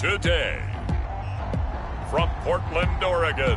today. From Portland, Oregon,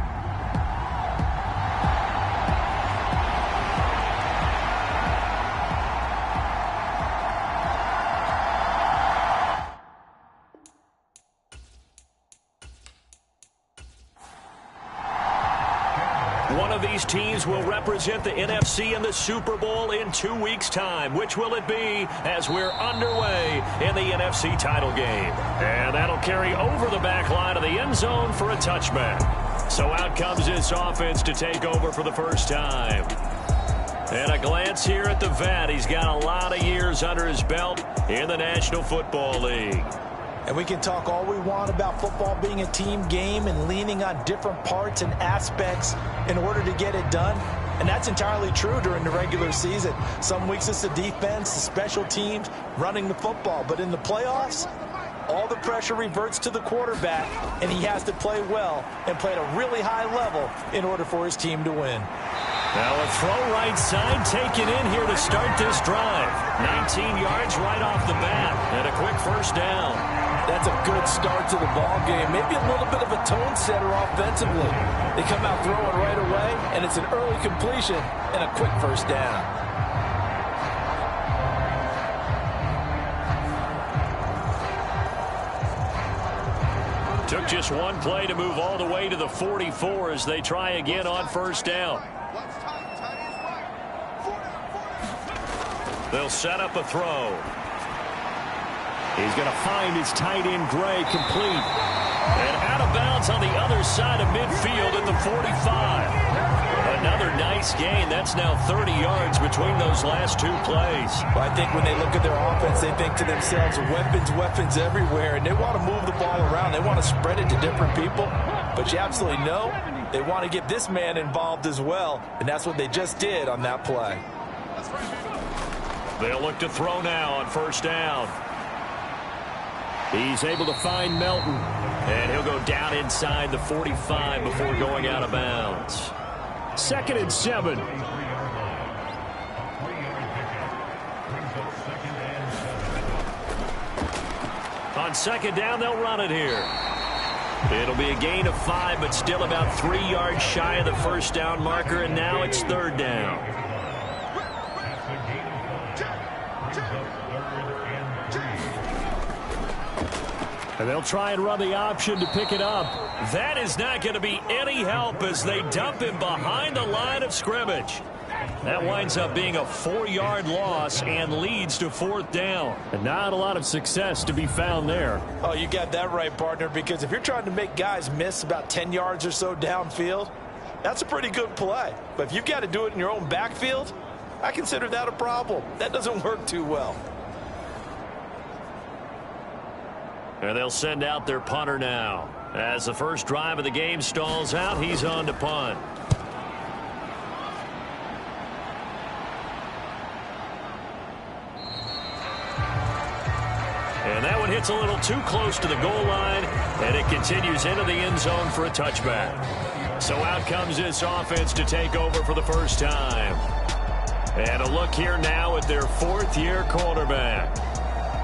one of these teams will represent the NFC in the Super Bowl in 2 weeks' time. Which will it be as we're underway in the NFC title game? And that'll carry over the back line of the end zone for a touchback. So out comes this offense to take over for the first time. And a glance here at the vet. He's got a lot of years under his belt in the National Football League. And we can talk all we want about football being a team game and leaning on different parts and aspects in order to get it done. And that's entirely true during the regular season. Some weeks it's the defense, the special teams, running the football. But in the playoffs, all the pressure reverts to the quarterback, and he has to play well and play at a really high level in order for his team to win. Now a throw right side taken in here to start this drive. 19 yards right off the bat and a quick first down. That's a good start to the ball game. Maybe a little bit of a tone setter offensively. They come out throwing right away, and it's an early completion and a quick first down. Took just one play to move all the way to the 44 as they try again on first down. They'll set up a throw. He's going to find his tight end, Gray, complete. And out of bounds on the other side of midfield at the 45. Another nice gain. That's now 30 yards between those last two plays. Well, I think when they look at their offense, they think to themselves, weapons everywhere. And they want to move the ball around. They want to spread it to different people. But you absolutely know they want to get this man involved as well. And that's what they just did on that play. They'll look to throw now on first down. He's able to find Melton, and he'll go down inside the 45 before going out of bounds. 2nd and 7. On second down, they'll run it here. It'll be a gain of 5, but still about 3 yards shy of the first down marker, and now it's 3rd down. And they'll try and run the option to pick it up. That is not going to be any help as they dump him behind the line of scrimmage. That winds up being a 4-yard loss and leads to 4th down. And not a lot of success to be found there. Oh, you got that right, partner, because if you're trying to make guys miss about 10 yards or so downfield, that's a pretty good play. But if you've got to do it in your own backfield, I consider that a problem. That doesn't work too well. And they'll send out their punter now. As the first drive of the game stalls out, he's on to punt. And that one hits a little too close to the goal line, and it continues into the end zone for a touchback. So out comes this offense to take over for the first time. And a look here now at their 4th-year quarterback.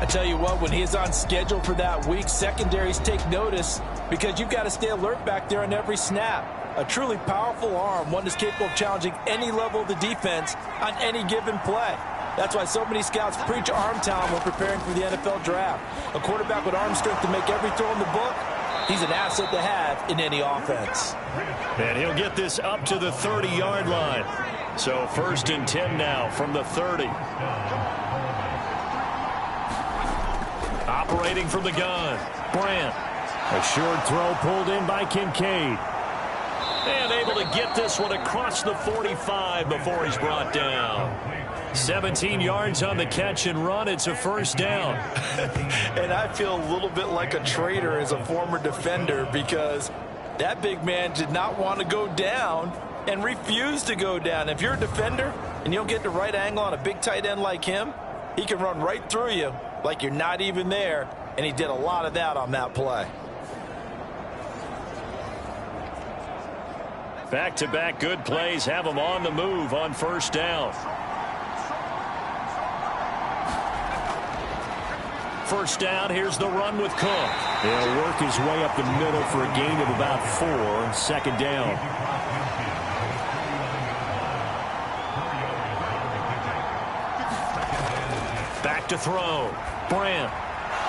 I tell you what, when he is on schedule for that week, secondaries take notice because you've got to stay alert back there on every snap. A truly powerful arm, one that's capable of challenging any level of the defense on any given play. That's why so many scouts preach arm talent when preparing for the NFL draft. A quarterback with arm strength to make every throw in the book, he's an asset to have in any offense. And he'll get this up to the 30-yard line. So 1st and 10 now from the 30. Operating from the gun, Brandt. A short throw pulled in by Kincaid. And able to get this one across the 45 before he's brought down. 17 yards on the catch and run. It's a first down. And I feel a little bit like a traitor as a former defender because that big man did not want to go down and refused to go down. If you're a defender and you don't get the right angle on a big tight end like him, he can run right through you like you're not even there, and he did a lot of that on that play. Back-to-back good plays have him on the move on first down. first down. Here's the run with Cook. He'll work his way up the middle for a gain of about 4. Second down. Back to throw. Brandt.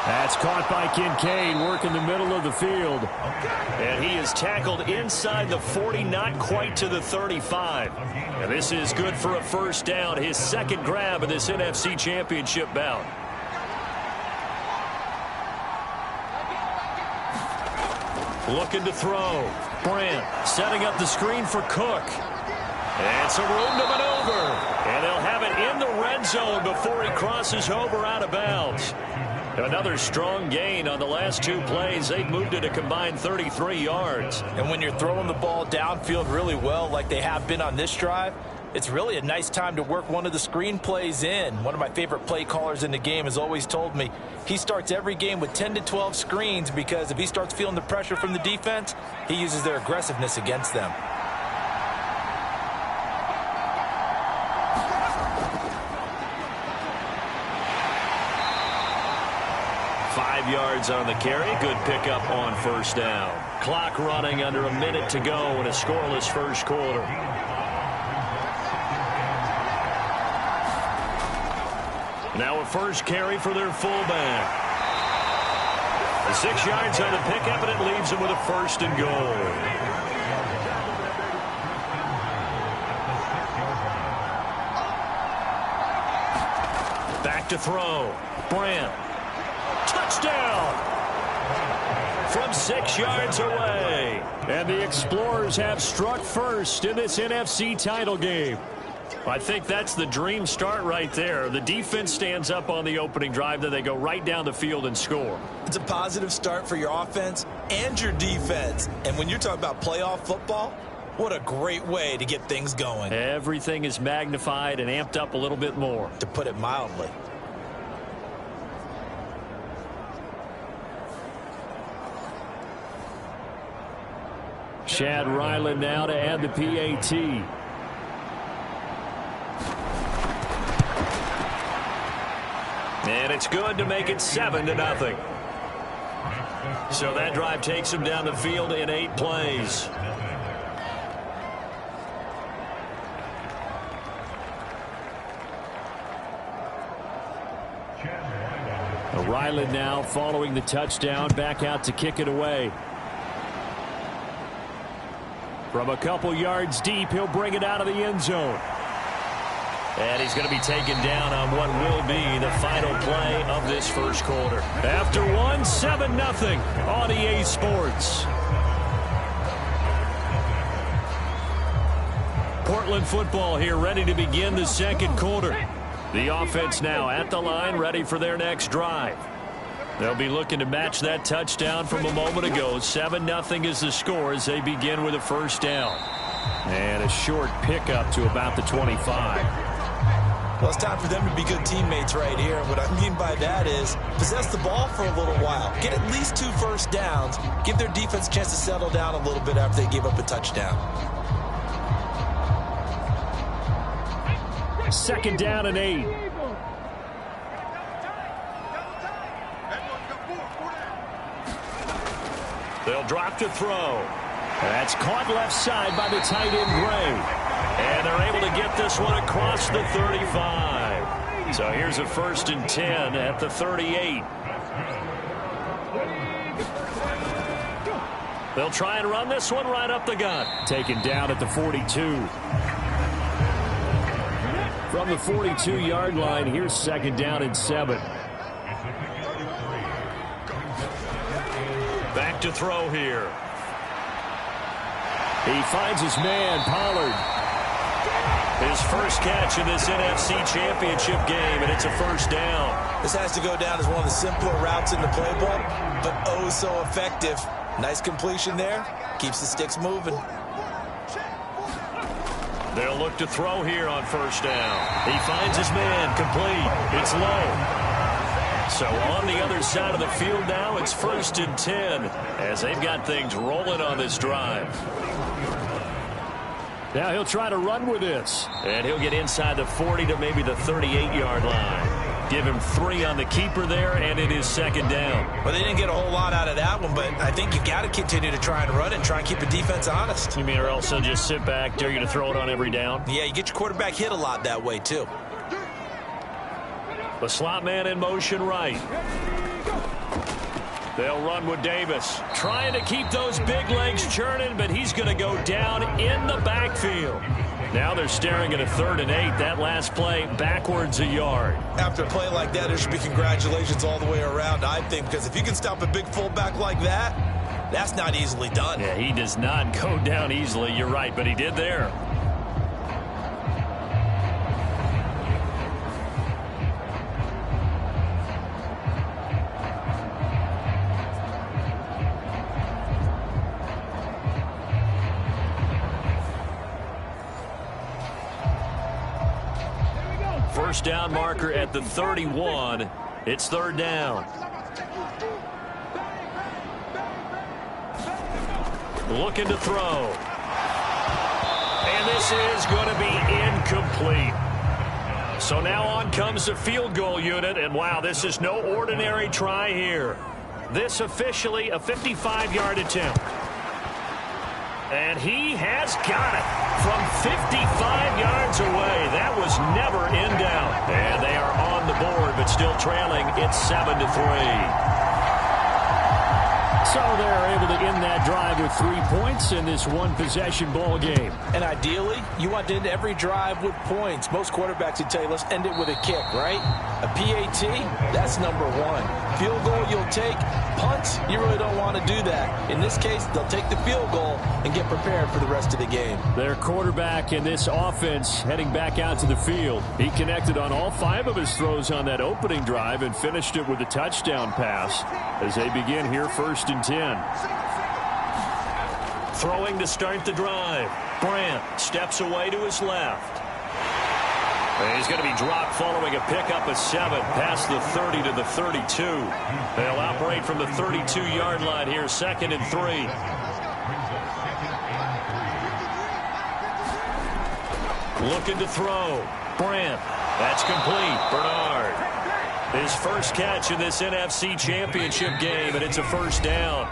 That's caught by Kincaid, working the middle of the field. And he is tackled inside the 40, not quite to the 35. And this is good for a first down, his second grab of this NFC Championship bout. Looking to throw. Brandt setting up the screen for Cook. And some room to maneuver. And they'll have it in the red zone before he crosses over out of bounds. Another strong gain on the last 2 plays. They've moved it a combined 33 yards. And when you're throwing the ball downfield really well like they have been on this drive, it's really a nice time to work one of the screen plays in. One of my favorite play callers in the game has always told me he starts every game with 10 to 12 screens because if he starts feeling the pressure from the defense, he uses their aggressiveness against them. Yards on the carry. Good pickup on first down. Clock running under a minute to go in a scoreless first quarter. Now a first carry for their fullback. 6 yards on the pickup, and it leaves them with a first and goal. Back to throw. Brandt. Touchdown from 6 yards away. And the Explorers have struck first in this NFC title game. I think that's the dream start right there. The defense stands up on the opening drive, then they go right down the field and score. It's a positive start for your offense and your defense. And when you're talking about playoff football, what a great way to get things going. Everything is magnified and amped up a little bit more. To put it mildly. Chad Ryland now to add the PAT. And it's good to make it 7-0. So that drive takes him down the field in 8 plays. Ryland now following the touchdown, back out to kick it away. From a couple yards deep, he'll bring it out of the end zone. And he's going to be taken down on what will be the final play of this first quarter. After 7-0 on EA Sports. Portland football here, ready to begin the second quarter. The offense now at the line, ready for their next drive. They'll be looking to match that touchdown from a moment ago. 7-0 is the score as they begin with a first down. And a short pickup to about the 25. Well, it's time for them to be good teammates right here. What I mean by that is possess the ball for a little while. Get at least 2 first downs. Give their defense a chance to settle down a little bit after they give up a touchdown. Second down and 8. They'll drop to throw. That's caught left side by the tight end Gray. And they're able to get this one across the 35. So here's a 1st and 10 at the 38. They'll try and run this one right up the gut. Taken down at the 42. From the 42-yard line, here's 2nd down and 7. Back to throw here. He finds his man, Pollard. His first catch in this NFC Championship game, and it's a first down. This has to go down as one of the simpler routes in the playbook, but oh so effective. Nice completion there. Keeps the sticks moving. They'll look to throw here on first down. He finds his man, complete. It's low. So on the other side of the field now, it's 1st and 10 as they've got things rolling on this drive. Now he'll try to run with this. And he'll get inside the 40 to maybe the 38-yard line. Give him 3 on the keeper there, and it is second down. Well, they didn't get a whole lot out of that one, but I think you got to continue to try and run it and try and keep the defense honest. You mean or else they'll just sit back, dare you to throw it on every down? Yeah, you get your quarterback hit a lot that way, too. The slot man in motion right. They'll run with Davis. Trying to keep those big legs churning, but he's going to go down in the backfield. Now they're staring at a 3rd and 8. That last play, backwards a yard. After a play like that, there should be congratulations all the way around, I think, because if you can stop a big fullback like that, that's not easily done. Yeah, he does not go down easily. You're right, but he did there. First down marker at the 31. It's 3rd down. Looking to throw. And this is going to be incomplete. So now on comes the field goal unit. And wow, this is no ordinary try here. This officially a 55-yard attempt. And he has got it from 55 yards away. That was never in doubt. And they are on the board, but still trailing. It's 7-3. So they're able to end that drive with 3 points in this one-possession ball game. And ideally, you want to end every drive with points. Most quarterbacks would tell you, let's end it with a kick, right? A PAT, that's number 1. Field goal you'll take. Punts, you really don't want to do that. In this case, they'll take the field goal and get prepared for the rest of the game. Their quarterback in this offense heading back out to the field. He connected on all 5 of his throws on that opening drive and finished it with a touchdown pass as they begin here 1st and 10. Throwing to start the drive. Brandt steps away to his left. And he's going to be dropped following a pickup of 7 past the 30 to the 32. They'll operate from the 32-yard line here, 2nd and 3. Looking to throw. Brandt. That's complete. Bernard. His first catch in this NFC Championship game, and it's a 1st down.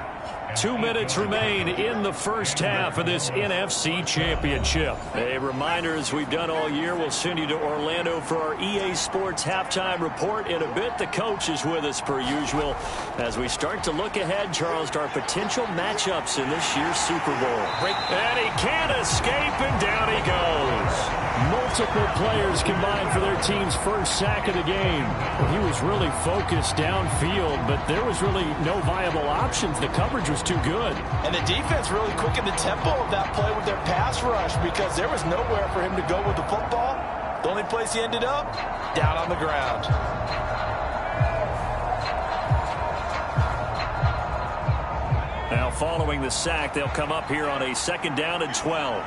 2 minutes remain in the first half of this NFC Championship. A reminder, as we've done all year, we'll send you to Orlando for our EA Sports Halftime Report in a bit. The coach is with us per usual as we start to look ahead, Charles, to our potential matchups in this year's Super Bowl. And he can't escape, and down he goes. Multiple players combined for their team's first sack of the game. Well, he was really focused downfield, but there was really no viable options. The coverage was too good. And the defense really quickened the tempo of that play with their pass rush because there was nowhere for him to go with the football. The only place he ended up, down on the ground. Now following the sack, they'll come up here on a 2nd down and 12.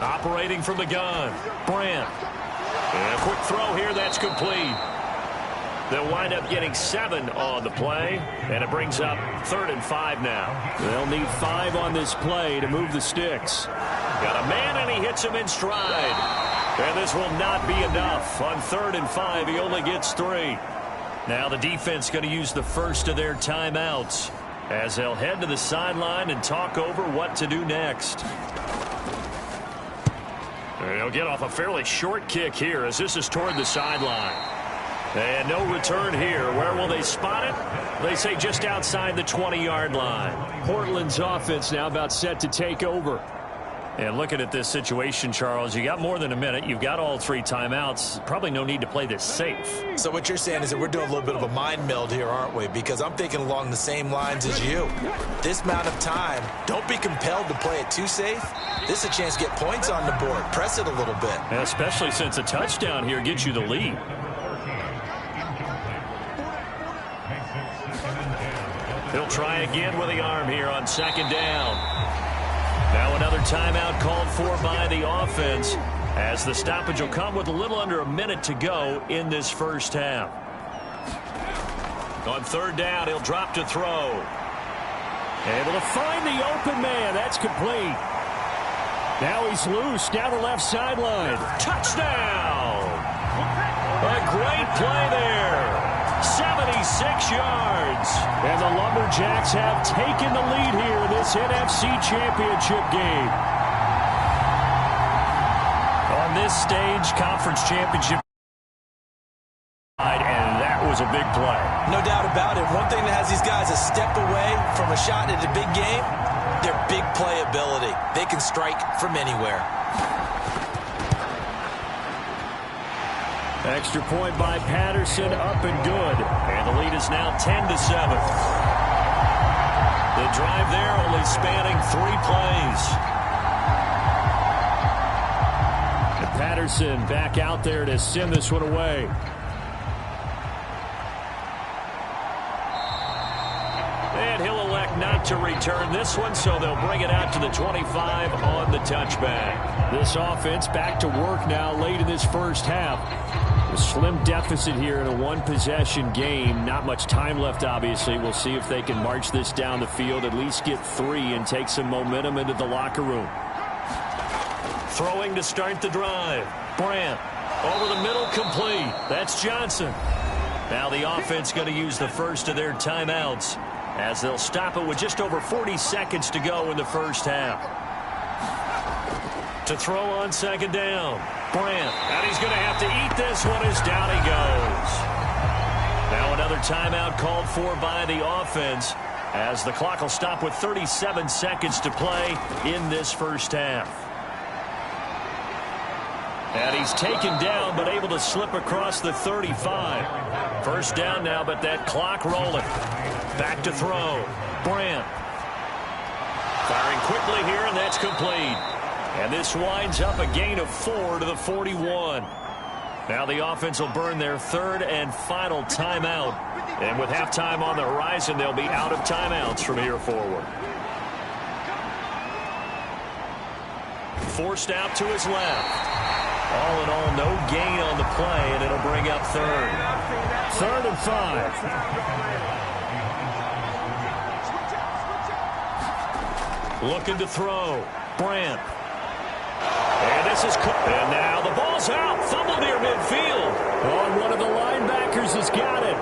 Operating from the gun, Brandt. And a quick throw here, that's complete. They'll wind up getting 7 on the play, and it brings up 3rd and 5 now. They'll need 5 on this play to move the sticks. Got a man, and he hits him in stride. And this will not be enough. On 3rd and 5, he only gets 3. Now the defense going to use the first of their timeouts as they'll head to the sideline and talk over what to do next. They'll get off a fairly short kick here as this is toward the sideline. And no return here. Where will they spot it? They say just outside the 20-yard line. Portland's offense now about set to take over. And looking at this situation, Charles, you got more than a minute. You've got all 3 timeouts. Probably no need to play this safe. So what you're saying is that we're doing a little bit of a mind meld here, aren't we? Because I'm thinking along the same lines as you. This amount of time, don't be compelled to play it too safe. This is a chance to get points on the board. Press it a little bit. And especially since a touchdown here gets you the lead. He'll try again with the arm here on 2nd down. Now another timeout called for by the offense as the stoppage will come with a little under a minute to go in this first half. On 3rd down, he'll drop to throw. Able to find the open man. That's complete. Now he's loose down the left sideline. Touchdown! A great play there. 76 yards. And the Lumberjacks have taken the lead here in this NFC Championship game. On this stage, Conference Championship. And that was a big play. No doubt about it. One thing that has these guys a step away from a shot at a big game, their big play ability. They can strike from anywhere. Extra point by Patterson, up and good. And the lead is now 10-7. The drive there only spanning 3 plays. And Patterson back out there to send this one away. And he'll elect not to return this one, so they'll bring it out to the 25 on the touchback. This offense back to work now late in this first half. A slim deficit here in a one-possession game. Not much time left, obviously. We'll see if they can march this down the field, at least get 3 and take some momentum into the locker room. Throwing to start the drive. Brandt over the middle, complete. That's Johnson. Now the offense going to use the first of their timeouts, as they'll stop it with just over 40 seconds to go in the first half. To throw on second down. Brandt, and he's going to have to eat this one as down he goes. Now another timeout called for by the offense, as the clock will stop with 37 seconds to play in this first half. And he's taken down, but able to slip across the 35. First down now, but that clock rolling. Back to throw. Brandt. Firing quickly here, and that's complete. And this winds up a gain of 4 to the 41. Now the offense will burn their third and final timeout. And with halftime on the horizon, they'll be out of timeouts from here forward. Forced out to his left. All in all, no gain on the play, and it'll bring up third. 3rd and 5. Looking to throw. Brandt. And this is cooked. And now the ball's out. Fumble near midfield. Oh, and one of the linebackers has got it.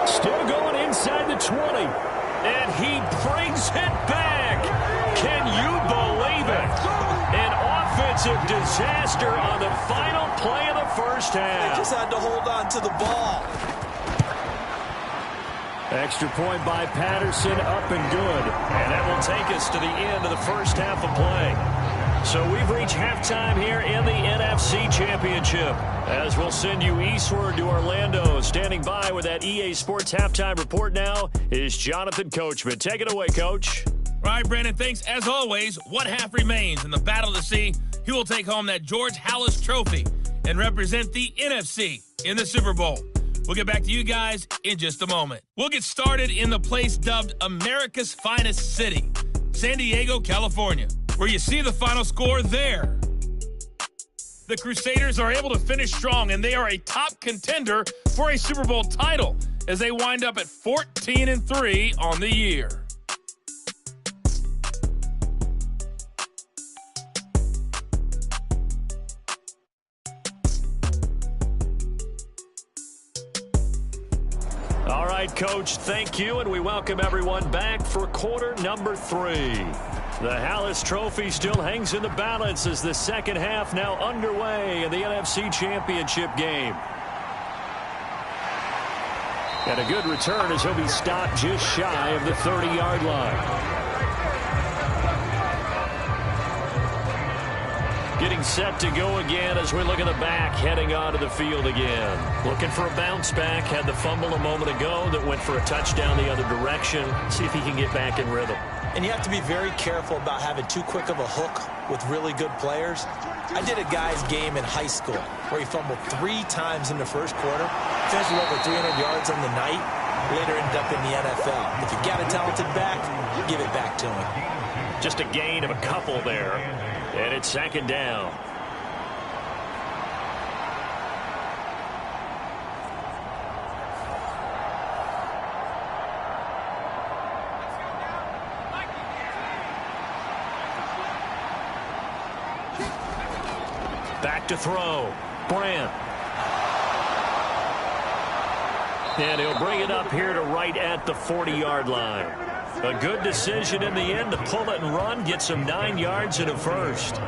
Still going inside the 20. And he brings it back. Can you believe it? An offensive disaster on the final play of the first half. They just had to hold on to the ball. Extra point by Patterson, up and good. And that will take us to the end of the first half of play. So we've reached halftime here in the NFC Championship, as we'll send you eastward to Orlando. Standing by with that EA Sports halftime report now is Jonathan Coachman. Take it away, Coach. All right, Brandon, thanks. As always, one half remains in the battle to see who will take home that George Halas trophy and represent the NFC in the Super Bowl. We'll get back to you guys in just a moment. We'll get started in the place dubbed America's finest city, San Diego, California, where you see the final score there. The Crusaders are able to finish strong, and they are a top contender for a Super Bowl title as they wind up at 14-3 on the year. All right, Coach, thank you, and we welcome everyone back for quarter number 3. The Halas Trophy still hangs in the balance as the second half now underway in the NFC Championship game. And a good return as he'll be stopped just shy of the 30-yard line. Getting set to go again as we look at the back, heading onto the field again. Looking for a bounce back. Had the fumble a moment ago that went for a touchdown the other direction. See if he can get back in rhythm. And you have to be very careful about having too quick of a hook with really good players. I did a guy's game in high school where he fumbled 3 times in the first quarter, finished with over 300 yards on the night, later ended up in the NFL. If you got a talented back, give it back to him. Just a gain of a couple there, and it's second down. Back to throw. Brandt. And he'll bring it up here to right at the 40-yard line. A good decision in the end to pull it and run, get some 9 yards and a first.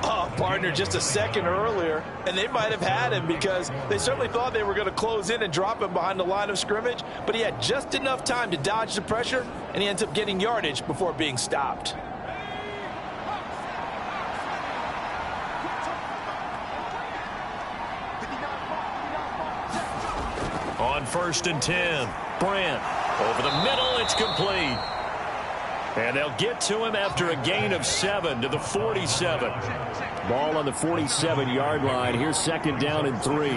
Oh, partner, just a second earlier, and they might have had him because they certainly thought they were going to close in and drop him behind the line of scrimmage, but he had just enough time to dodge the pressure, and he ends up getting yardage before being stopped. On 1st and 10, Brandt over the middle, it's complete. And they'll get to him after a gain of 7 to the 47. Ball on the 47-yard line. Here's 2nd down and 3.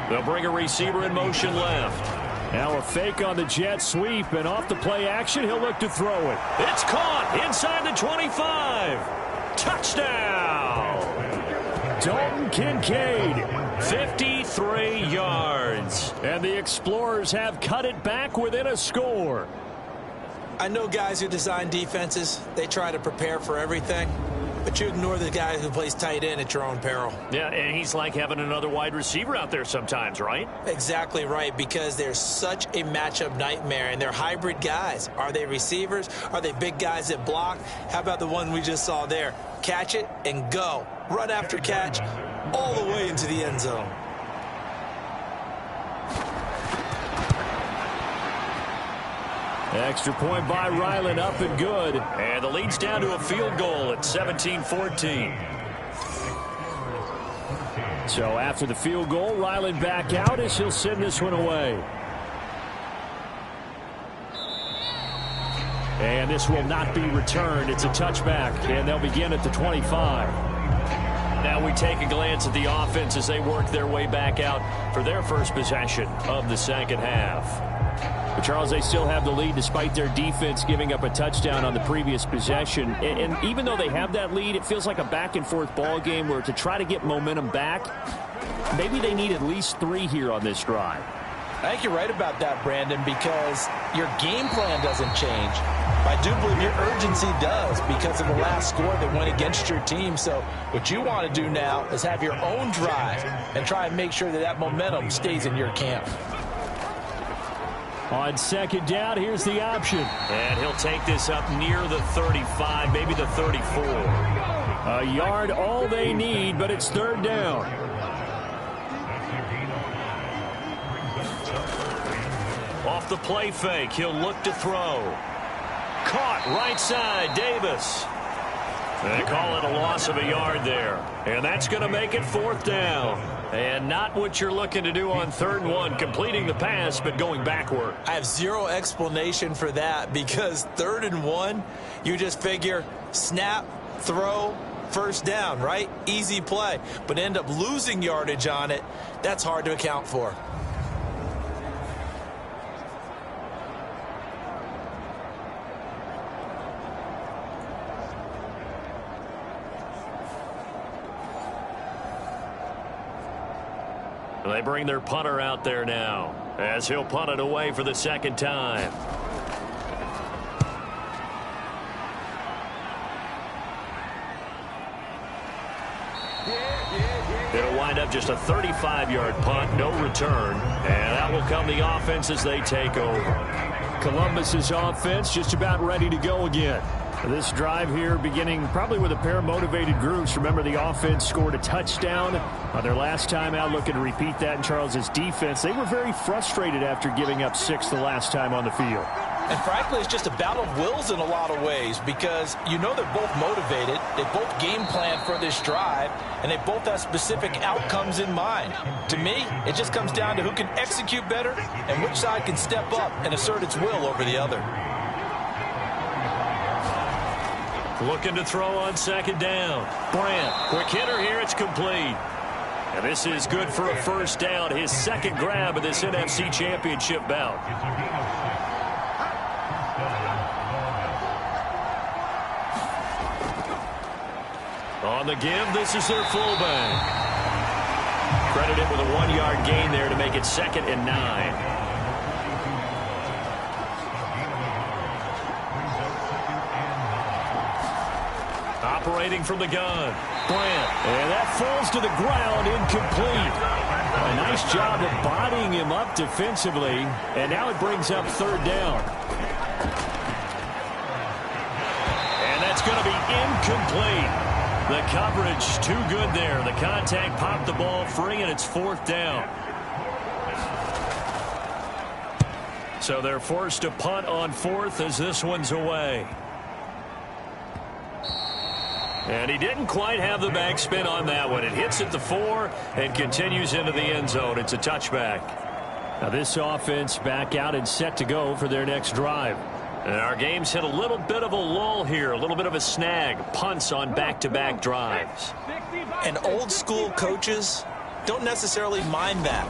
They'll bring a receiver in motion left. Now a fake on the jet sweep, and off the play action, he'll look to throw it. It's caught inside the 25. Touchdown! Dalton Kincaid, 53 yards. And the Explorers have cut it back within a score. I know guys who design defenses, they try to prepare for everything, but you ignore the guy who plays tight end at your own peril. Yeah, and he's like having another wide receiver out there sometimes, right? Exactly right, because they're such a matchup nightmare, and they're hybrid guys. Are they receivers? Are they big guys that block? How about the one we just saw there? Catch it and go. Run after catch all the way into the end zone. Extra point by Ryland, up and good. And the lead's down to a field goal at 17-14. So after the field goal, Ryland back out as he'll send this one away. And this will not be returned. It's a touchback, and they'll begin at the 25. Now we take a glance at the offense as they work their way back out for their first possession of the second half. But Charles, they still have the lead despite their defense giving up a touchdown on the previous possession. And even though they have that lead, it feels like a back-and-forth ball game where to try to get momentum back, maybe they need at least 3 here on this drive. I think you're right about that, Brandon, because your game plan doesn't change. I do believe your urgency does because of the last score that went against your team. So what you want to do now is have your own drive and try and make sure that that momentum stays in your camp. On 2nd down, here's the option. And he'll take this up near the 35, maybe the 34. A yard all they need, but it's 3rd down. Off the play fake, he'll look to throw. Caught right side, Davis. They call it a loss of a yard there. And that's going to make it 4th down. And not what you're looking to do on 3rd and 1, completing the pass, but going backward. I have zero explanation for that because 3rd and 1, you just figure snap, throw, 1st down, right? Easy play. But end up losing yardage on it. That's hard to account for. They bring their punter out there now as he'll punt it away for the 2nd time. It'll wind up just a 35-yard punt, no return, and that will come the offense as they take over. Columbus's offense just about ready to go again. This drive here beginning probably with a pair of motivated groups. Remember, the offense scored a touchdown on their last time out. Looking to repeat that in Charles's defense. They were very frustrated after giving up 6 the last time on the field. And frankly, it's just a battle of wills in a lot of ways because you know they're both motivated. They both game plan for this drive, and they both have specific outcomes in mind. To me, it just comes down to who can execute better and which side can step up and assert its will over the other. Looking to throw on 2nd down. Brandt, quick hitter here, it's complete. And this is good for a 1st down, his 2nd grab of this NFC Championship bout. On the give, this is their fullback. Credited with a 1-yard gain there to make it 2nd and 9. Operating from the gun. Brandt. And that falls to the ground, incomplete. A nice job of bodying him up defensively, and now it brings up third down. And that's going to be incomplete. The coverage too good there. The contact popped the ball free, and it's fourth down. So they're forced to punt on fourth as this one's away. And he didn't quite have the backspin on that one. It hits at the 4 and continues into the end zone. It's a touchback. Now this offense back out and set to go for their next drive. And our game's hit a little bit of a lull here, a little bit of a snag. Punts on back-to-back drives. And old school coaches don't necessarily mind that.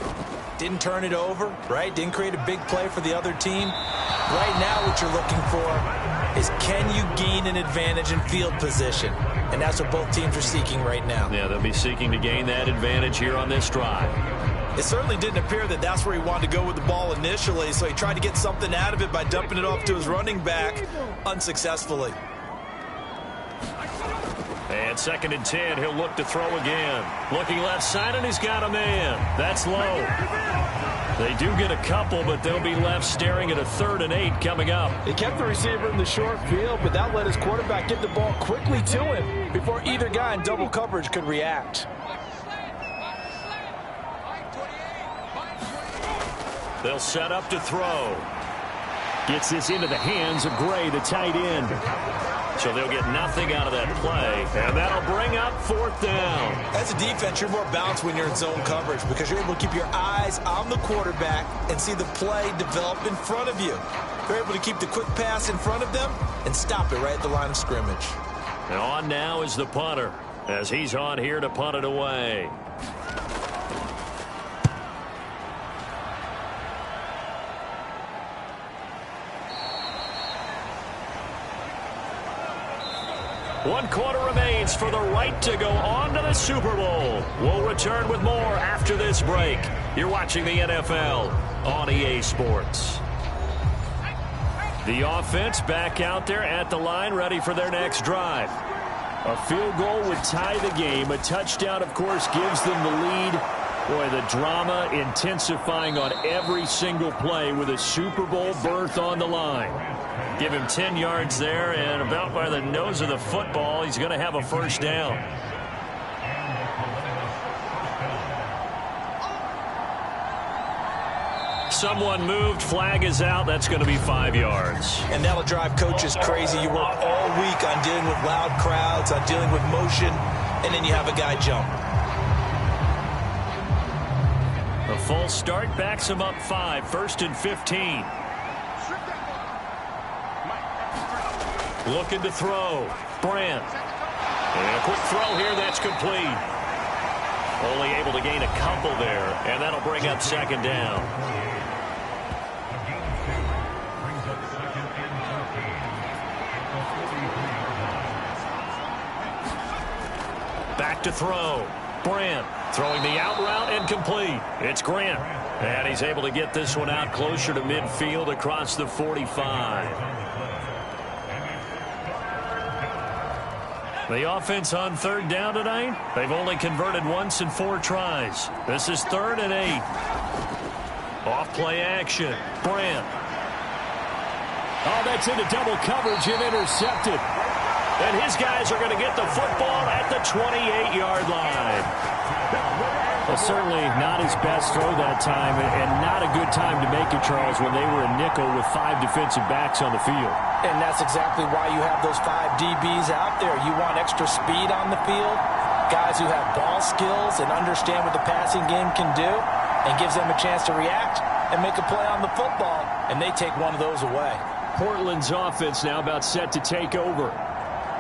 Didn't turn it over, right? Didn't create a big play for the other team. Right now what you're looking for is, can you gain an advantage in field position? And that's what both teams are seeking right now. Yeah, they'll be seeking to gain that advantage here on this drive. It certainly didn't appear that that's where he wanted to go with the ball initially, so he tried to get something out of it by dumping it off to his running back unsuccessfully. And 2nd and 10, he'll look to throw again. Looking left side, and he's got a man. That's low. They do get a couple, but they'll be left staring at a 3rd and 8 coming up. He kept the receiver in the short field, but that let his quarterback get the ball quickly to him before either guy in double coverage could react. They'll set up to throw. Gets this into the hands of Gray, the tight end. So they'll get nothing out of that play, and that'll bring up 4th down. As a defense, you're more balanced when you're in zone coverage because you're able to keep your eyes on the quarterback and see the play develop in front of you. You're able to keep the quick pass in front of them and stop it right at the line of scrimmage. And on now is the punter as he's on here to punt it away. One quarter remains for the right to go on to the Super Bowl. We'll return with more after this break. You're watching the NFL on EA Sports. The offense back out there at the line, ready for their next drive. A field goal would tie the game. A touchdown, of course, gives them the lead. Boy, the drama intensifying on every single play with a Super Bowl berth on the line. Give him 10 yards there, and about by the nose of the football, he's going to have a first down. Someone moved. Flag is out. That's going to be 5 yards. And that'll drive coaches crazy. You work all week on dealing with loud crowds, on dealing with motion, and then you have a guy jump. A false start backs him up 5. 1st and 15. Looking to throw. Brandt. And a quick throw here. That's complete. Only able to gain a couple there. And that'll bring up 2nd down. Back to throw. Brandt throwing the out route and complete. It's Grant. And he's able to get this one out closer to midfield across the 45. The offense on 3rd down tonight, they've only converted once in 4 tries. This is 3rd and 8. Off play action. Brandt. Oh, that's into double coverage and intercepted. And his guys are going to get the football at the 28-yard line. Well, certainly not his best throw that time, and not a good time to make it, Charles, when they were a nickel with 5 defensive backs on the field. And that's exactly why you have those 5 DBs out there. You want extra speed on the field, guys who have ball skills and understand what the passing game can do, and gives them a chance to react and make a play on the football, and they take one of those away. Portland's offense now about set to take over.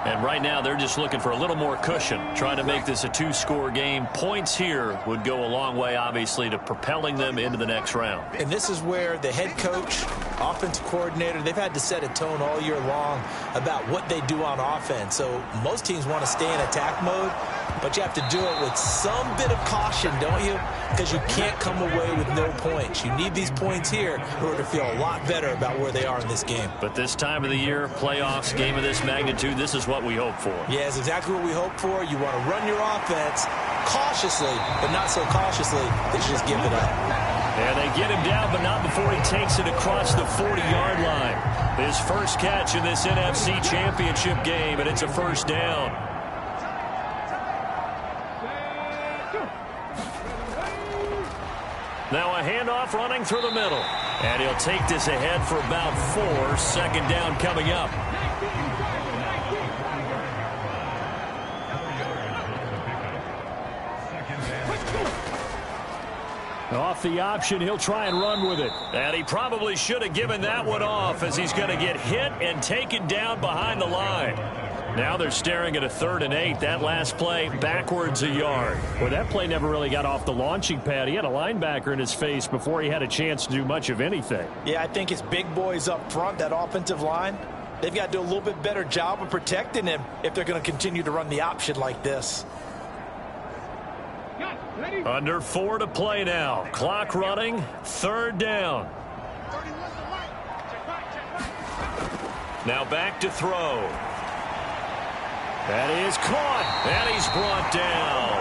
And right now, they're just looking for a little more cushion, trying to make this a 2-score game. Points here would go a long way, obviously, to propelling them into the next round. And this is where the head coach, offensive coordinator, they've had to set a tone all year long about what they do on offense. So most teams want to stay in attack mode, but you have to do it with some bit of caution, don't you? Because you can't come away with no points. You need these points here in order to feel a lot better about where they are in this game. But this time of the year, playoffs, game of this magnitude, this is what we hope for. Yeah, it's exactly what we hope for. You want to run your offense cautiously, but not so cautiously that you just give it up. And they get him down, but not before he takes it across the 40-yard line. His first catch in this NFC Championship game, and it's a first down. Now a handoff running through the middle. And he'll take this ahead for about 4. Second down coming up. Off the option, he'll try and run with it. And he probably should have given that one off, as he's going to get hit and taken down behind the line. Now they're staring at a 3rd and 8. That last play backwards a yard. Well, that play never really got off the launching pad. He had a linebacker in his face before he had a chance to do much of anything. Yeah, I think it's big boys up front, that offensive line. They've got to do a little bit better job of protecting him if they're going to continue to run the option like this. Under 4 to play now. Clock running. 3rd down. Now back to throw. That is caught. And he's brought down.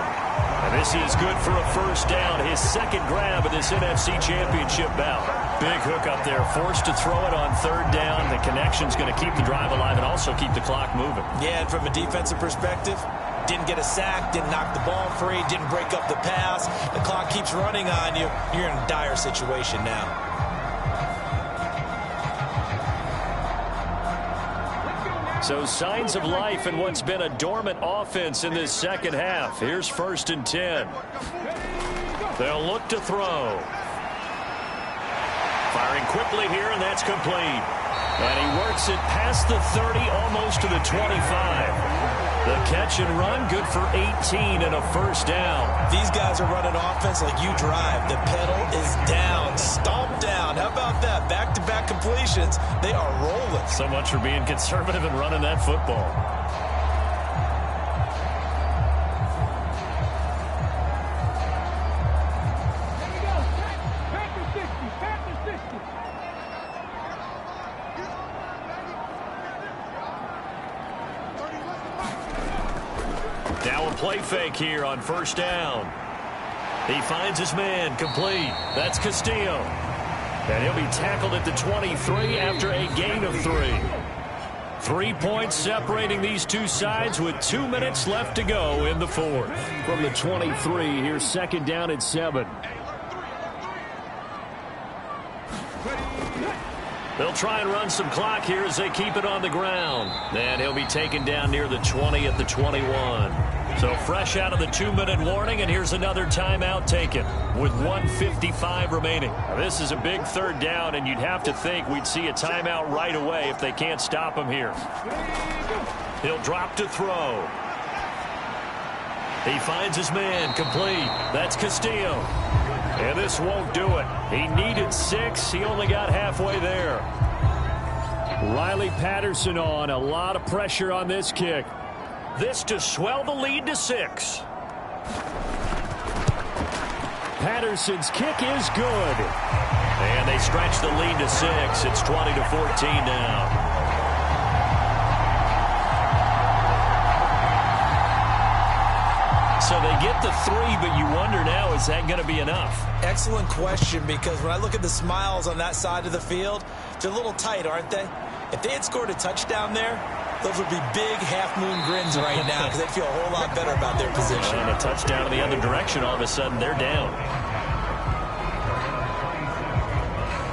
And this is good for a first down. His second grab of this NFC Championship bout. Big hook up there. Forced to throw it on 3rd down. The connection's going to keep the drive alive and also keep the clock moving. Yeah, and from a defensive perspective, didn't get a sack, didn't knock the ball free, didn't break up the pass. The clock keeps running on you. You're in a dire situation now. So signs of life in what's been a dormant offense in this second half. Here's 1st and 10. They'll look to throw. Firing quickly here, and that's complete. And he works it past the 30, almost to the 25. The catch and run, good for 18 and a first down. These guys are running offense like you drive. The pedal is down, stomp down. How about that? Back-to-back completions. They are rolling. So much for being conservative and running that football. Now a play fake here on 1st down. He finds his man, complete. That's Castillo. And he'll be tackled at the 23 after a gain of 3. 3 points separating these two sides with 2 minutes left to go in the 4th. From the 23, here's 2nd down at 7. They'll try and run some clock here as they keep it on the ground. And he'll be taken down near the 20 at the 21. So fresh out of the 2-minute warning, and here's another timeout taken with 1:55 remaining. Now, this is a big 3rd down, and you'd have to think we'd see a timeout right away if they can't stop him here. He'll drop to throw. He finds his man, complete. That's Castillo. And this won't do it. He needed 6. He only got halfway there. Riley Patterson on. A lot of pressure on this kick. This to swell the lead to 6. Patterson's kick is good. And they stretch the lead to 6. It's 20-14 now. So they get the 3, but you wonder now, is that going to be enough? Excellent question, because when I look at the smiles on that side of the field, they're a little tight, aren't they? If they had scored a touchdown there, those would be big half-moon grins right now because they'd feel a whole lot better about their position. And a touchdown in the other direction, all of a sudden they're down.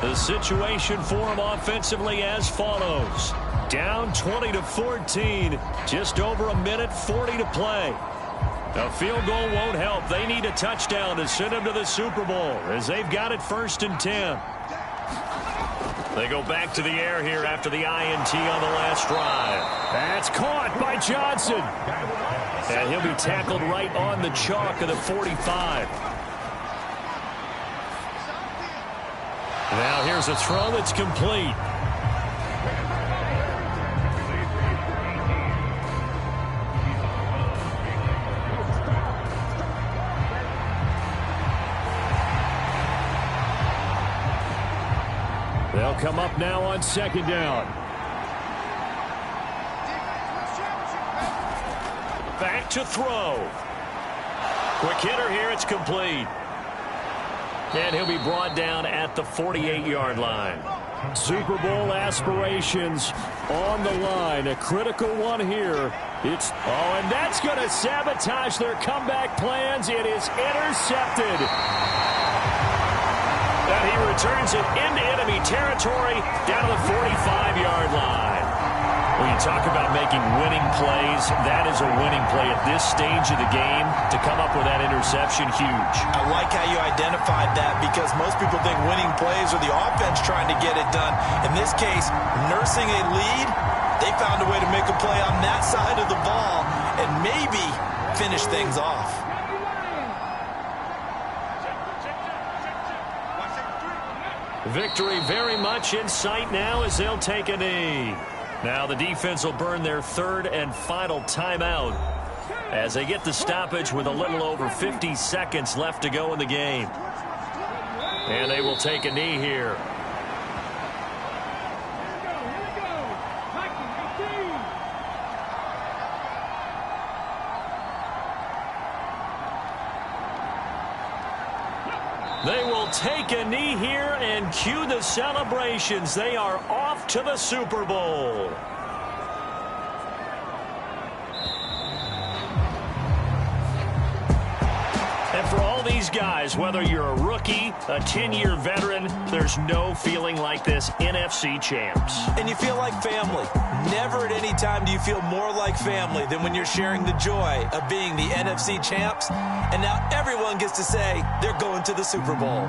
The situation for them offensively as follows. Down 20-14, just over a minute 40 to play. A field goal won't help. They need a touchdown to send them to the Super Bowl as they've got it 1st and 10. They go back to the air here after the INT on the last drive. That's caught by Johnson. And he'll be tackled right on the chalk of the 45. Now here's a throw that's complete. They'll come up now on 2nd down. Back to throw. Quick hitter here. It's complete. And he'll be brought down at the 48-yard line. Super Bowl aspirations on the line. A critical one here. And that's going to sabotage their comeback plans. It is intercepted. And he returns it into enemy territory down to the 45-yard line. When you talk about making winning plays, that is a winning play at this stage of the game. To come up with that interception, huge. I like how you identified that because most people think winning plays are the offense trying to get it done. In this case, nursing a lead, they found a way to make a play on that side of the ball and maybe finish things off. Victory very much in sight now as they'll take a knee. Now the defense will burn their third and final timeout as they get the stoppage with a little over 50 seconds left to go in the game. And they will take a knee here. They will take a knee here and cue the celebrations. They are off to the Super Bowl. And for all these guys, whether you're a rookie, a 10-year veteran, there's no feeling like this NFC champs. And you feel like family. Never at any time do you feel more like family than when you're sharing the joy of being the NFC champs. And now everyone gets to say they're going to the Super Bowl.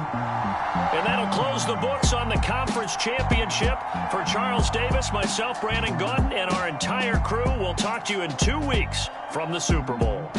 And that'll close the books on the conference championship. For Charles Davis, myself, Brandon Gunn, and our entire crew, we'll talk to you in 2 weeks from the Super Bowl.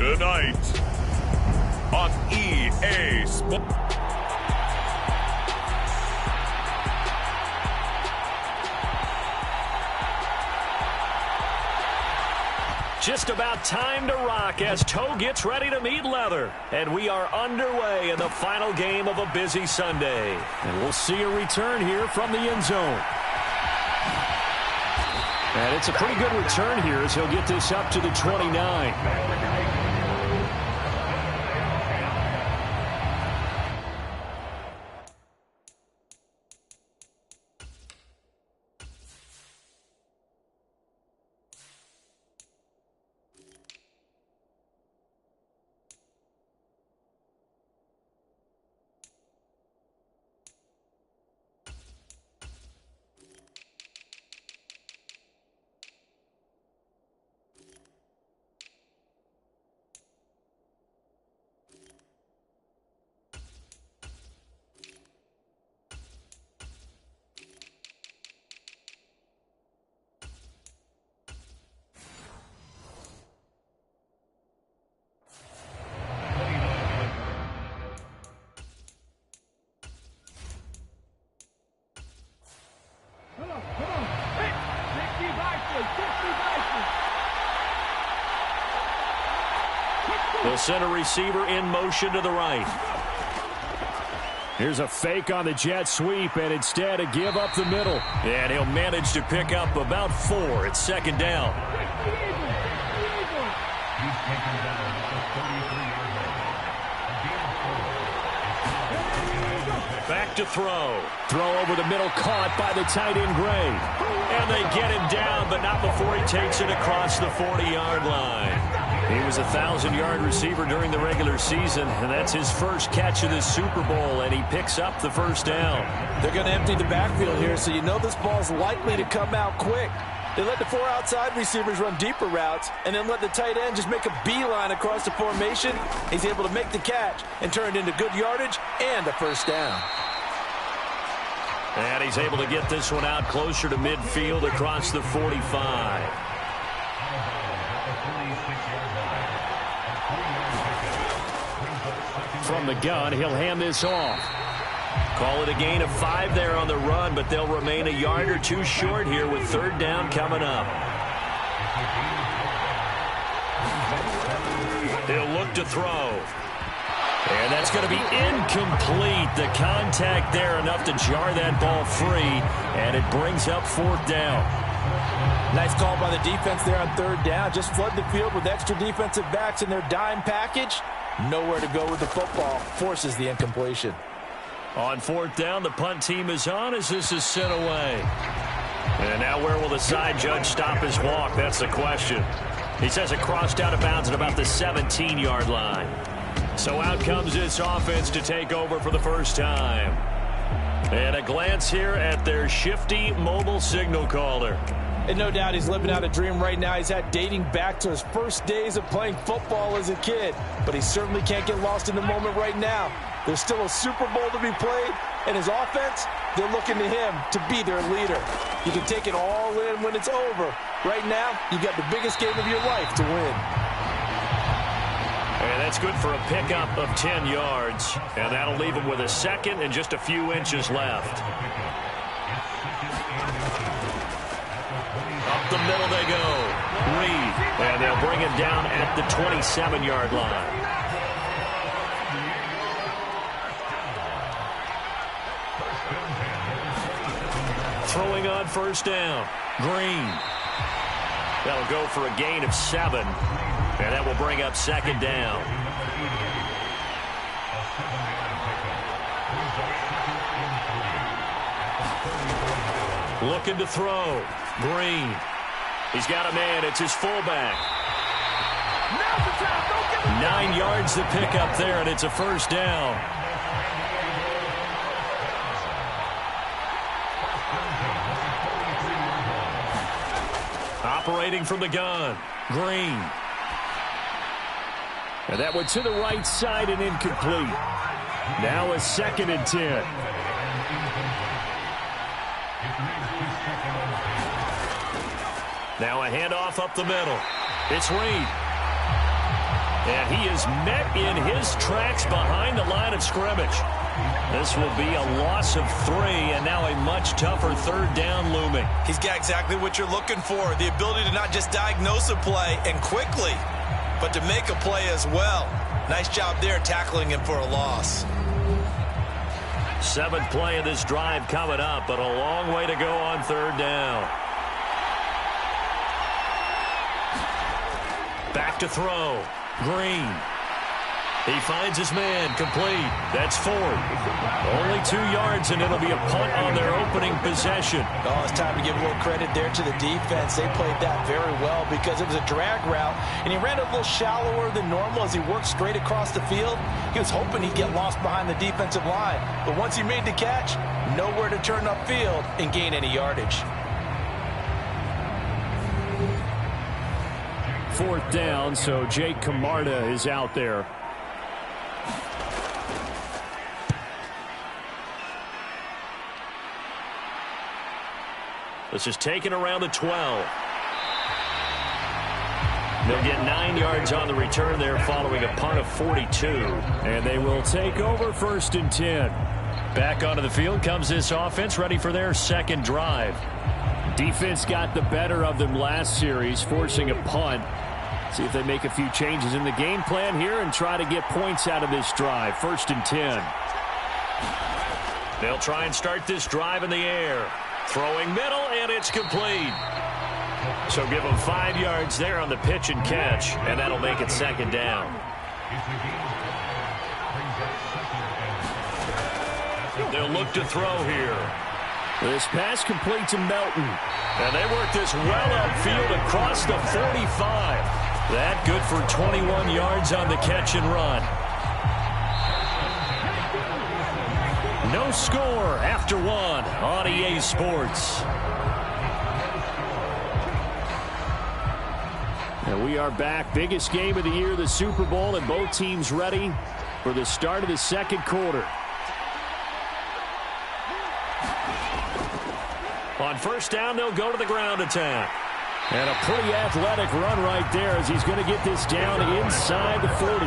Tonight on EA Sports. Just about time to rock as toe gets ready to meet leather. And we are underway in the final game of a busy Sunday. And we'll see a return here from the end zone. And it's a pretty good return here as he'll get this up to the 29. They'll send a receiver in motion to the right. Here's a fake on the jet sweep, and instead a give up the middle. And he'll manage to pick up about 4. It's second down. Back to throw. Throw over the middle, caught by the tight end Gray. And they get him down, but not before he takes it across the 40-yard line. He was a 1,000-yard receiver during the regular season, and that's his first catch of this Super Bowl, and he picks up the first down. They're going to empty the backfield here, so you know this ball's likely to come out quick. They let the 4 outside receivers run deeper routes and then let the tight end just make a beeline across the formation. He's able to make the catch and turn it into good yardage and a first down. And he's able to get this one out closer to midfield across the 45. From the gun, he'll hand this off. Call it a gain of 5 there on the run, but they'll remain a yard or 2 short here with third down coming up. He'll look to throw. And that's going to be incomplete. The contact there enough to jar that ball free, and it brings up fourth down. Nice call by the defense there on third down. Just flood the field with extra defensive backs in their dime package. Nowhere to go with the football. Forces the incompletion. On fourth down, the punt team is on as this is sent away. And now where will the side judge stop his walk? That's the question. He says it crossed out of bounds at about the 17-yard line. So out comes this offense to take over for the first time. And a glance here at their shifty mobile signal caller. And no doubt he's living out a dream right now. He's had dating back to his first days of playing football as a kid. But he certainly can't get lost in the moment right now. There's still a Super Bowl to be played. And his offense, they're looking to him to be their leader. You can take it all in when it's over. Right now, you got the biggest game of your life to win. And that's good for a pickup of 10 yards. And that'll leave him with a second and just a few inches left. Up the middle they go. Reed. And they'll bring him down at the 27-yard line. Throwing on first down. Green. That'll go for a gain of 7. And that will bring up second down. Looking to throw. Green. He's got a man. It's his fullback. 9 yards to pick up there, and it's a first down. Operating from the gun. Green. And that went to the right side and incomplete. Now a 2nd and 10. Now a handoff up the middle. It's Reed. And he is met in his tracks behind the line of scrimmage. This will be a loss of 3, and now a much tougher third down looming. He's got exactly what you're looking for, the ability to not just diagnose a play and quickly, but to make a play as well. Nice job there tackling him for a loss. 7th play of this drive coming up, but a long way to go on third down. Back to throw. Green. He finds his man. Complete. That's 4. Only 2 yards, and it'll be a punt on their opening possession. Oh, it's time to give a little credit there to the defense. They played that very well because it was a drag route, and he ran a little shallower than normal as he worked straight across the field. He was hoping he'd get lost behind the defensive line, but once he made the catch, nowhere to turn upfield and gain any yardage. 4th down, so Jake Camarda is out there. This is taken around the 12. They'll get 9 yards on the return there following a punt of 42. And they will take over 1st and 10. Back onto the field comes this offense, ready for their second drive. Defense got the better of them last series, forcing a punt. See if they make a few changes in the game plan here and try to get points out of this drive. 1st and 10. They'll try and start this drive in the air. Throwing middle, and it's complete. So give them 5 yards there on the pitch and catch, and that'll make it 2nd down. They'll look to throw here. This pass complete to Melton. And they work this well upfield across the 45. That good for 21 yards on the catch and run. No score after 1 on EA Sports. And we are back. Biggest game of the year, the Super Bowl, and both teams ready for the start of the 2nd quarter. On 1st down, they'll go to the ground attack. And a pretty athletic run right there as he's going to get this down inside the 40.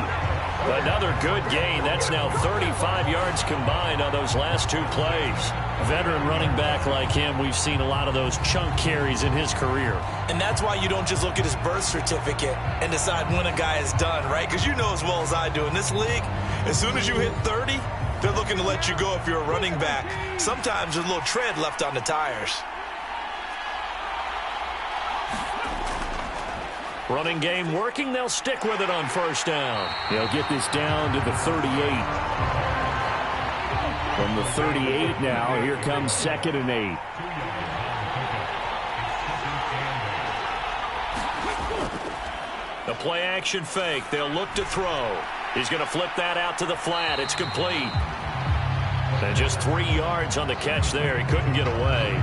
Another good gain. That's now 35 yards combined on those last 2 plays. Veteran running back like him, we've seen a lot of those chunk carries in his career. And that's why you don't just look at his birth certificate and decide when a guy is done, right? Because you know as well as I do, in this league, as soon as you hit 30, they're looking to let you go if you're a running back. Sometimes there's a little tread left on the tires. Running game working. They'll stick with it on 1st down. They'll get this down to the 38. From the 38 now, here comes 2nd and 8. The play action fake. They'll look to throw. He's going to flip that out to the flat. It's complete. And just 3 yards on the catch there. He couldn't get away.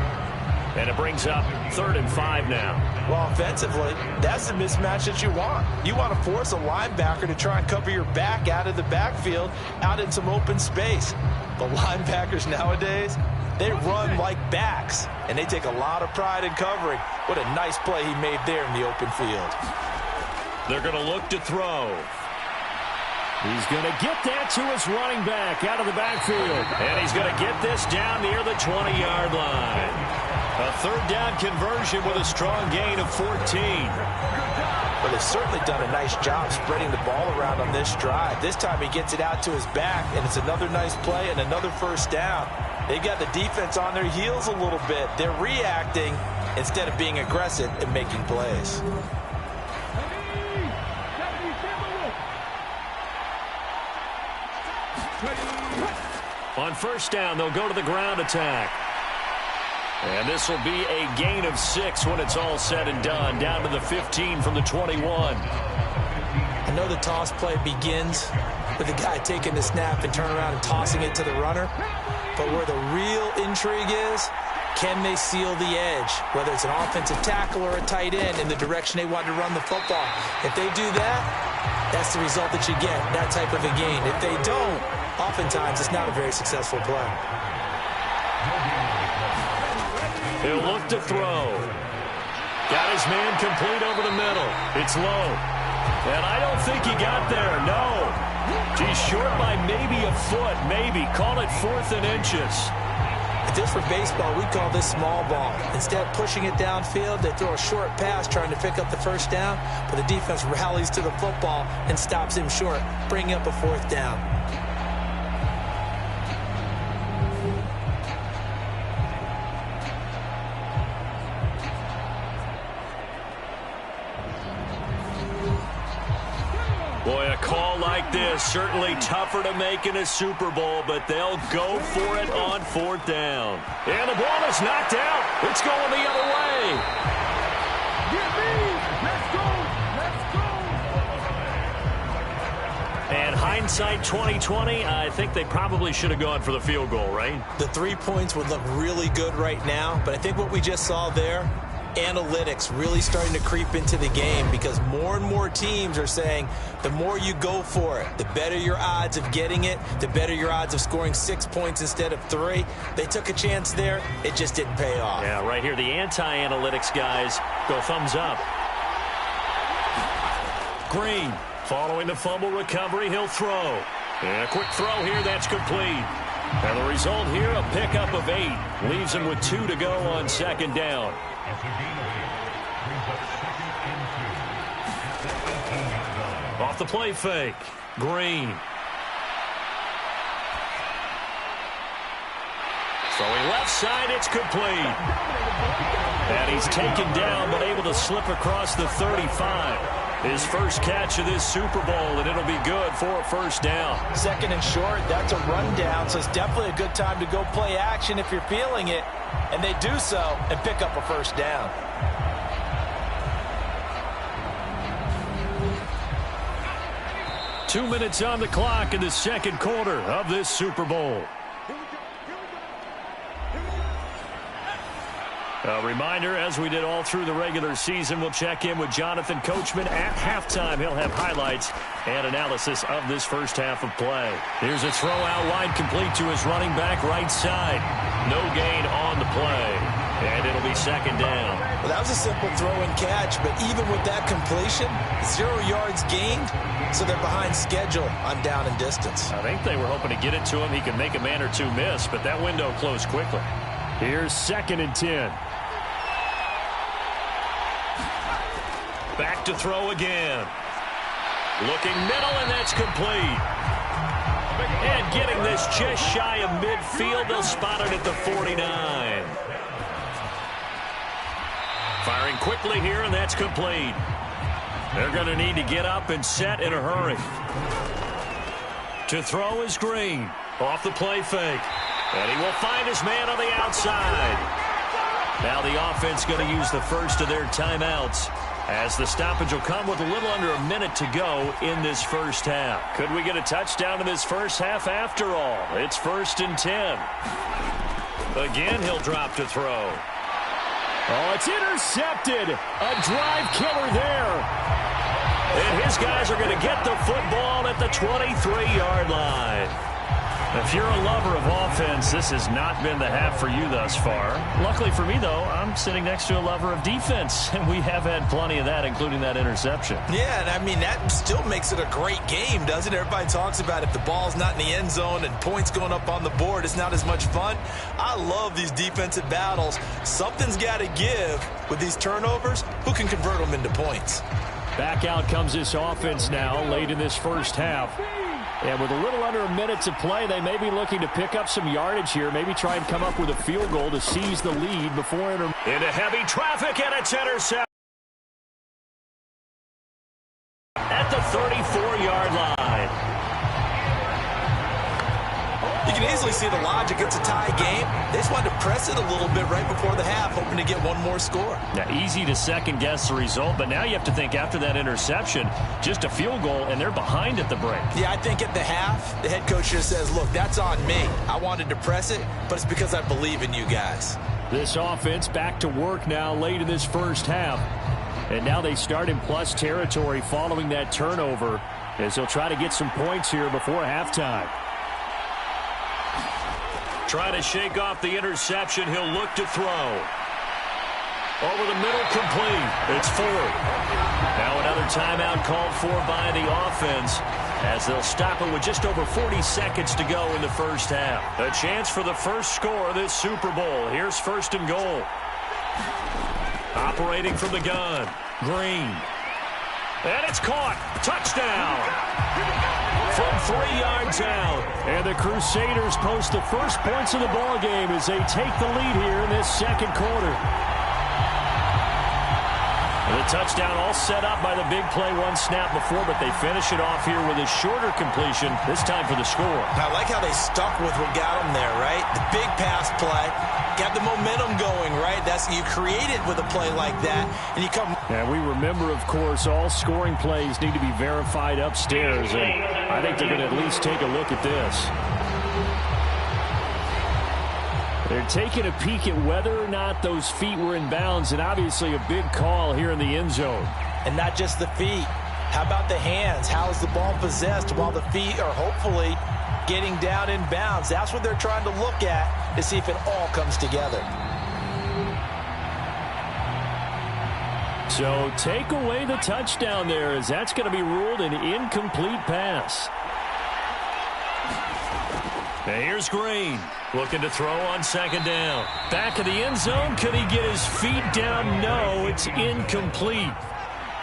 And it brings up 3rd and 5 now. Well, offensively, that's the mismatch that you want. You want to force a linebacker to try and cover your back out of the backfield, out in some open space. The linebackers nowadays, they run like backs, and they take a lot of pride in covering. What a nice play he made there in the open field. They're going to look to throw. He's going to get that to his running back out of the backfield. And he's going to get this down near the 20-yard line. A 3rd down conversion with a strong gain of 14. But they've certainly done a nice job spreading the ball around on this drive. This time he gets it out to his back, and it's another nice play and another 1st down. They've got the defense on their heels a little bit. They're reacting instead of being aggressive and making plays. On 1st down, they'll go to the ground attack. And this will be a gain of 6 when it's all said and done. Down to the 15 from the 21. I know the toss play begins with the guy taking the snap and turning around and tossing it to the runner. But where the real intrigue is, can they seal the edge? Whether it's an offensive tackle or a tight end in the direction they want to run the football. If they do that, that's the result that you get, that type of a gain. If they don't, oftentimes it's not a very successful play. He'll look to throw. Got his man complete over the middle. It's low. And I don't think he got there, no. He's short by maybe a foot, maybe. Call it 4th and inches. If this were baseball, we'd call this small ball. Instead of pushing it downfield, they throw a short pass trying to pick up the first down, but the defense rallies to the football and stops him short, bringing up a 4th down. Boy, a call like this, certainly tougher to make in a Super Bowl, but they'll go for it on 4th down. And the ball is knocked out. It's going the other way. Let's go. And hindsight 2020, I think they probably should have gone for the field goal, right? The 3 points would look really good right now, but I think what we just saw there, analytics really starting to creep into the game, because more and more teams are saying the more you go for it, the better your odds of getting it, the better your odds of scoring 6 points instead of 3. They took a chance there. It just didn't pay off. Yeah, right here, the anti-analytics guys go thumbs up. Green, following the fumble recovery, he'll throw. And a quick throw here, that's complete. And the result here, a pickup of 8. Leaves him with 2 to go on 2nd down. Off the play fake, Green. Throwing left side, it's complete. And he's taken down, but able to slip across the 35. His first catch of this Super Bowl, and it'll be good for a 1st down. 2nd and short, that's a rundown, so it's definitely a good time to go play action if you're feeling it. And they do so and pick up a 1st down. Two minutes on the clock in the 2nd quarter of this Super Bowl. A reminder, as we did all through the regular season, we'll check in with Jonathan Coachman at halftime. He'll have highlights and analysis of this first half of play. Here's a throw out wide, complete to his running back right side. No gain on the play, and it'll be 2nd down. Well, that was a simple throw and catch, but even with that completion, 0 yards gained, so they're behind schedule on down and distance. I think they were hoping to get it to him. He could make a man or two miss, but that window closed quickly. Here's 2nd and 10. Back to throw again. Looking middle, and that's complete. And getting this just shy of midfield, they'll spot it at the 49. Firing quickly here, and that's complete. They're going to need to get up and set in a hurry. To throw is Green. Off the play fake. And he will find his man on the outside. Now the offense going to use the first of their timeouts, as the stoppage will come with a little under a minute to go in this first half. Could we get a touchdown in this first half after all? It's 1st and 10. Again, he'll drop to throw. Oh, it's intercepted. A drive killer there. And his guys are going to get the football at the 23-yard line. If you're a lover of offense, this has not been the half for you thus far. Luckily for me, though, I'm sitting next to a lover of defense, and we have had plenty of that, including that interception. Yeah, and I mean, that still makes it a great game, doesn't it? Everybody talks about if the ball's not in the end zone and points going up on the board, it's not as much fun. I love these defensive battles. Something's got to give with these turnovers. Who can convert them into points? Back out comes this offense now late in this first half. And with a little under a minute to play, they may be looking to pick up some yardage here, maybe try and come up with a field goal to seize the lead before into heavy traffic, and it's intercepted at the 34-yard line. You can easily see the logic. It's a tie game. They just wanted to press it a little bit right before the half, hoping to get one more score. Now, easy to second-guess the result, but now you have to think after that interception, just a field goal, and they're behind at the break. Yeah, I think at the half, the head coach just says, look, that's on me. I wanted to press it, but it's because I believe in you guys. This offense back to work now late in this first half. And now they start in plus territory following that turnover, as they'll try to get some points here before halftime. Trying to shake off the interception. He'll look to throw. Over the middle, complete. It's 4. Now another timeout called for by the offense as they'll stop it with just over 40 seconds to go in the first half. A chance for the first score of this Super Bowl. Here's first and goal. Operating from the gun, Green. And it's caught. Touchdown. From 3 yards out. And the Crusaders post the first points of the ball game as they take the lead here in this second quarter. The touchdown all set up by the big play one snap before, but they finish it off here with a shorter completion, this time for the score. I like how they stuck with what got them there, right? The big pass play, got the momentum going, right? You create it with a play like that, and you come. And we remember, of course, all scoring plays need to be verified upstairs, and I think they're going to at least take a look at this. They're taking a peek at whether or not those feet were in bounds, and obviously a big call here in the end zone. And not just the feet. How about the hands? How is the ball possessed while the feet are hopefully getting down in bounds? That's what they're trying to look at to see if it all comes together. So take away the touchdown there, as that's going to be ruled an incomplete pass. Now here's Green, looking to throw on second down. Back of the end zone, could he get his feet down? No, it's incomplete.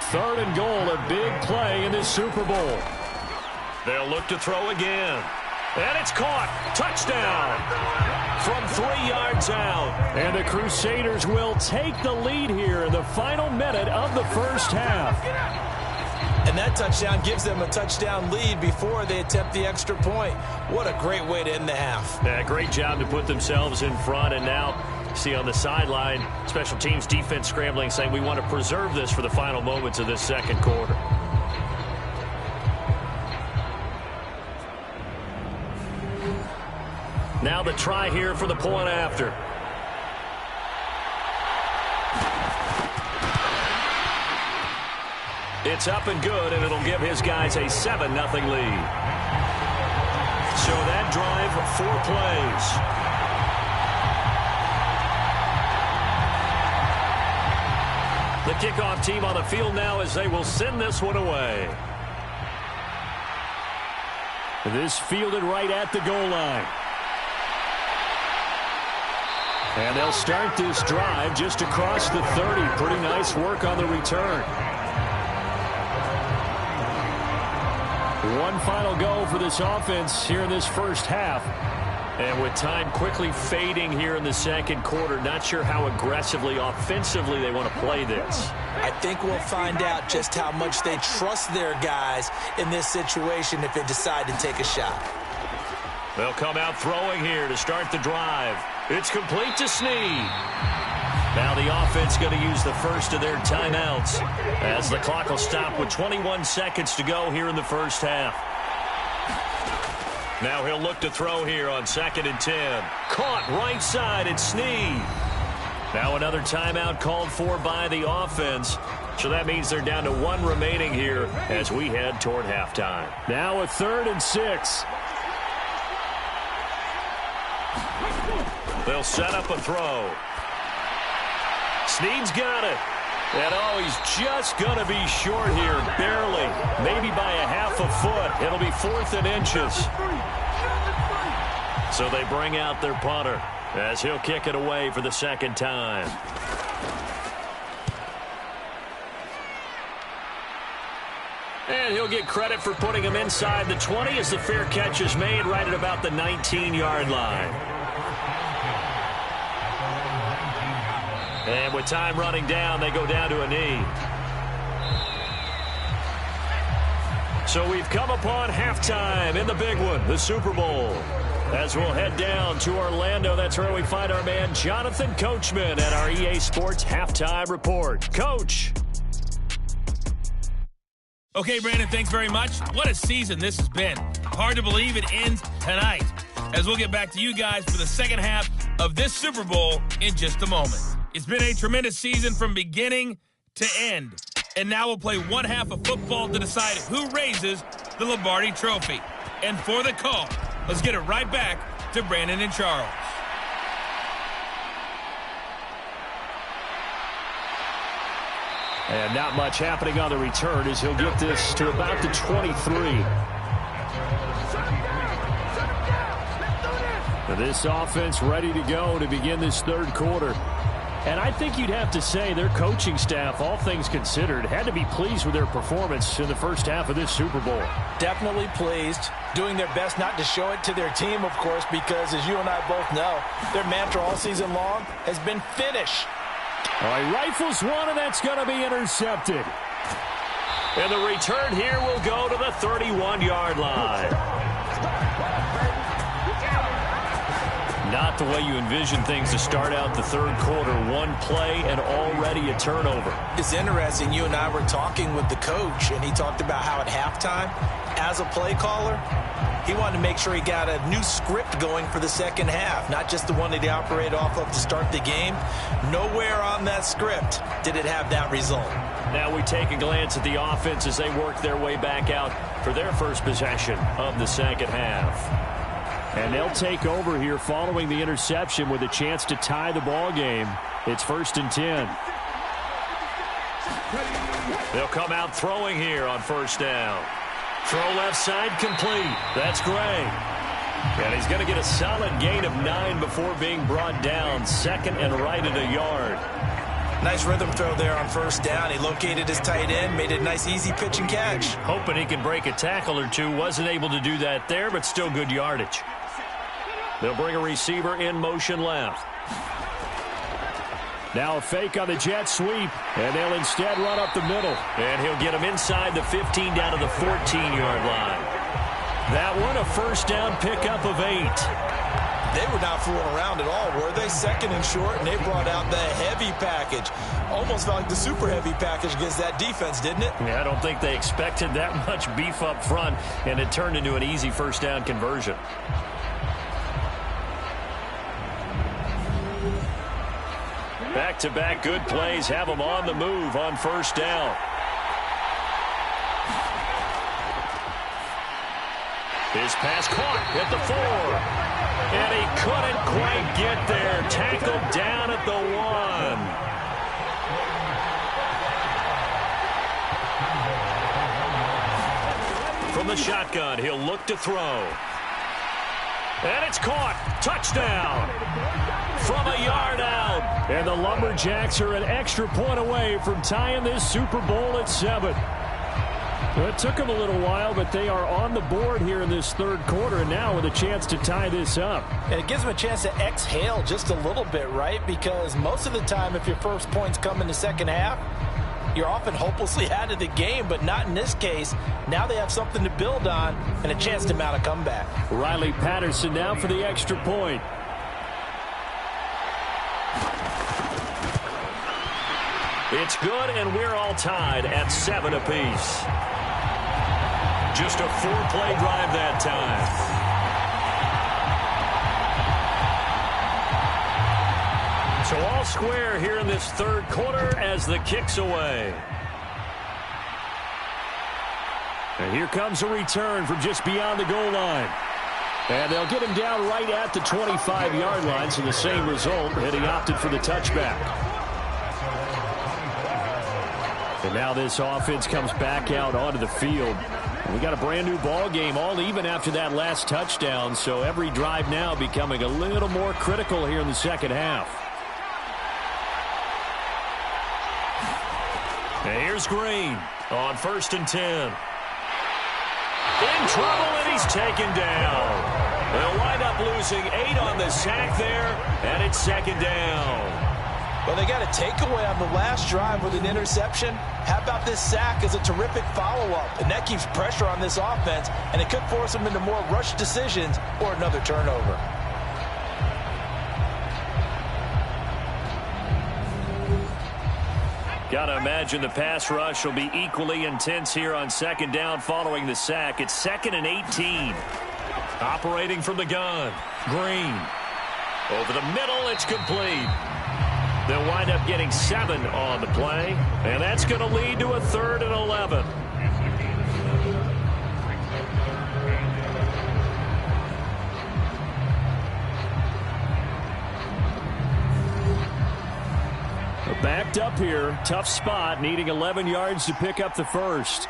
Third and goal, a big play in this Super Bowl. They'll look to throw again. And it's caught. Touchdown. From 3 yards out. And the Crusaders will take the lead here in the final minute of the first half. And that touchdown gives them a touchdown lead before they attempt the extra point. What a great way to end the half. Yeah, great job to put themselves in front. And now, see on the sideline, special teams defense scrambling, saying we want to preserve this for the final moments of this second quarter. Now the try here for the point after. It's up and good, and it'll give his guys a 7-0 lead. So that drive, 4 plays. The kickoff team on the field now as they will send this one away. This fielded right at the goal line. And they'll start this drive just across the 30. Pretty nice work on the return. One final go for this offense here in this first half. And with time quickly fading here in the second quarter, not sure how aggressively, offensively they want to play this. I think we'll find out just how much they trust their guys in this situation if they decide to take a shot. They'll come out throwing here to start the drive. It's complete to Snead. Now the offense going to use the first of their timeouts as the clock will stop with 21 seconds to go here in the first half. Now he'll look to throw here on 2nd and 10. Caught right side at Snead. Now another timeout called for by the offense. So that means they're down to 1 remaining here as we head toward halftime. Now a 3rd and 6. They'll set up a throw. Snead's got it. And oh, he's just going to be short here, barely. Maybe by a half a foot. It'll be 4th and inches. So they bring out their punter as he'll kick it away for the second time. And he'll get credit for putting him inside the 20 as the fair catch is made right at about the 19-yard line. And with time running down, they go down to a knee. So we've come upon halftime in the big one, the Super Bowl. As we'll head down to Orlando, that's where we find our man Jonathan Coachman at our EA Sports Halftime Report. Coach. Okay, Brandon, thanks very much. What a season this has been. Hard to believe it ends tonight, as we'll get back to you guys for the second half of this Super Bowl in just a moment. It's been a tremendous season from beginning to end. And now we'll play one half of football to decide who raises the Lombardi Trophy. And for the call, let's get it right back to Brandon and Charles. And not much happening on the return as he'll get this to about the 23. This offense ready to go to begin this third quarter. And I think you'd have to say their coaching staff, all things considered, had to be pleased with their performance in the first half of this Super Bowl. Definitely pleased, doing their best not to show it to their team, of course, because as you and I both know, their mantra all season long has been finish. All right, rifles one, and that's going to be intercepted. And the return here will go to the 31-yard line. Not the way you envision things to start out the third quarter. One play and already a turnover. It's interesting. You and I were talking with the coach, and he talked about how at halftime, as a play caller, he wanted to make sure he got a new script going for the second half, not just the one that he operated off of to start the game. Nowhere on that script did it have that result. Now we take a glance at the offense as they work their way back out for their first possession of the second half. And they'll take over here following the interception with a chance to tie the ball game. It's 1st and 10. They'll come out throwing here on first down. Throw left side complete. That's Gray. And he's going to get a solid gain of 9 before being brought down. Second and right at a yard. Nice rhythm throw there on first down. He located his tight end, made it a nice easy pitch and catch. Hoping he can break a tackle or two. Wasn't able to do that there, but still good yardage. They'll bring a receiver in motion left. Now a fake on the jet sweep, and they'll instead run up the middle. And he'll get him inside the 15 down to the 14-yard line. That one a first down pickup of 8. They were not fooling around at all, were they? Second and short, and they brought out the heavy package. Almost felt like the super heavy package against that defense, didn't it? Yeah, I don't think they expected that much beef up front, and it turned into an easy first down conversion. Back-to-back good plays have them on the move on first down. His pass caught at the 4. And he couldn't quite get there. Tackled down at the 1. From the shotgun, he'll look to throw. And it's caught. Touchdown. From a yard out. And the Lumberjacks are an extra point away from tying this Super Bowl at 7. It took them a little while, but they are on the board here in this third quarter, and now with a chance to tie this up. And it gives them a chance to exhale just a little bit, right? Because most of the time, if your first points come in the second half, you're often hopelessly out of the game, but not in this case. Now they have something to build on and a chance to mount a comeback. Riley Patterson now for the extra point. It's good, and we're all tied at 7 apiece. Just a 4-play drive that time. So all square here in this third quarter as the kick's away. And here comes a return from just beyond the goal line. And they'll get him down right at the 25-yard line, so the same result, and he opted for the touchback. And now this offense comes back out onto the field. We got a brand new ball game, all even after that last touchdown, so every drive now becoming a little more critical here in the second half. And here's Green on 1st and 10. In trouble, and he's taken down. They'll wind up losing 8 on the sack there, and it's 2nd down. Well, they got a takeaway on the last drive with an interception. How about this sack as a terrific follow-up? And that keeps pressure on this offense, and it could force them into more rushed decisions or another turnover. Got to imagine the pass rush will be equally intense here on 2nd down following the sack. It's 2nd and 18. Operating from the gun. Green. Over the middle, it's complete. They'll wind up getting 7 on the play, and that's going to lead to a 3rd and 11. backed up here. Tough spot, needing 11 yards to pick up the first.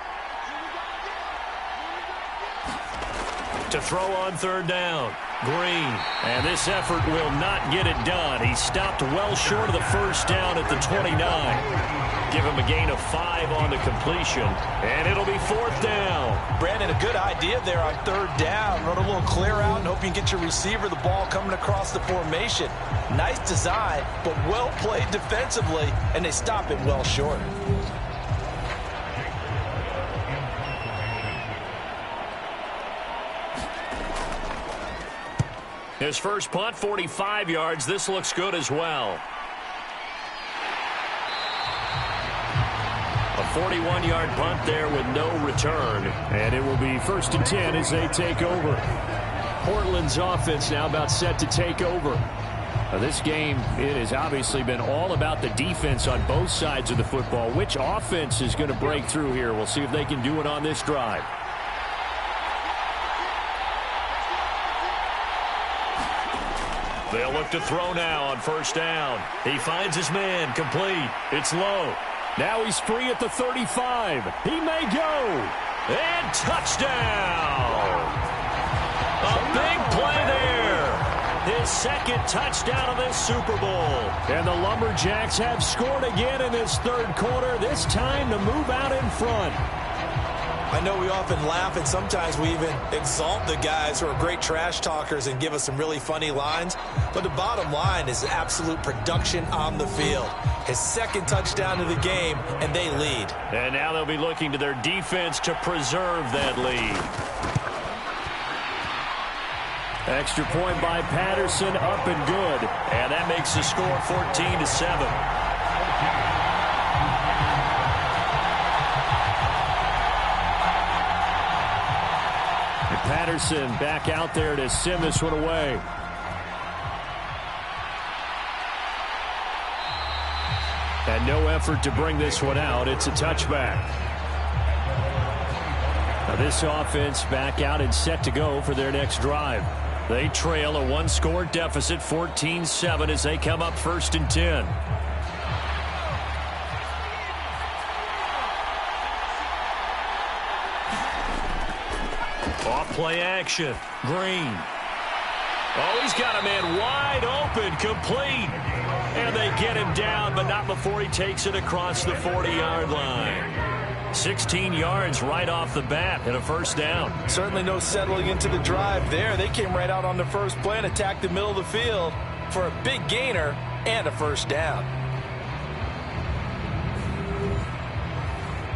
To throw on third down. Green. And this effort will not get it done. He stopped well short of the first down at the 29. Give him a gain of 5 on the completion. And it'll be fourth down. Brandon, a good idea there on third down. Run a little clear out and hope you can get your receiver the ball coming across the formation. Nice design, but well played defensively, and they stop it well short. His first punt, 45 yards. This looks good as well. A 41-yard punt there with no return. And it will be 1st and 10 as they take over. Portland's offense now about set to take over. Now this game, it has obviously been all about the defense on both sides of the football. Which offense is going to break through here? We'll see if they can do it on this drive. They'll look to throw now on first down. He finds his man, complete. It's low. Now he's free at the 35. He may go. And touchdown. A big play there. His second touchdown of this Super Bowl. And the Lumberjacks have scored again in this third quarter. This time to move out in front. I know we often laugh, and sometimes we even exalt the guys who are great trash talkers and give us some really funny lines. But the bottom line is absolute production on the field. His second touchdown of the game, and they lead. And now they'll be looking to their defense to preserve that lead. Extra point by Patterson, up and good. And that makes the score 14-7. Patterson back out there to send this one away. And no effort to bring this one out. It's a touchback. Now this offense back out and set to go for their next drive. They trail a one-score deficit, 14-7, as they come up 1st and 10. Play action. Green. Oh, he's got a man wide open, complete. And they get him down, but not before he takes it across the 40-yard line. 16 yards right off the bat and a first down. Certainly no settling into the drive there. They came right out on the first play and attacked the middle of the field for a big gainer and a first down.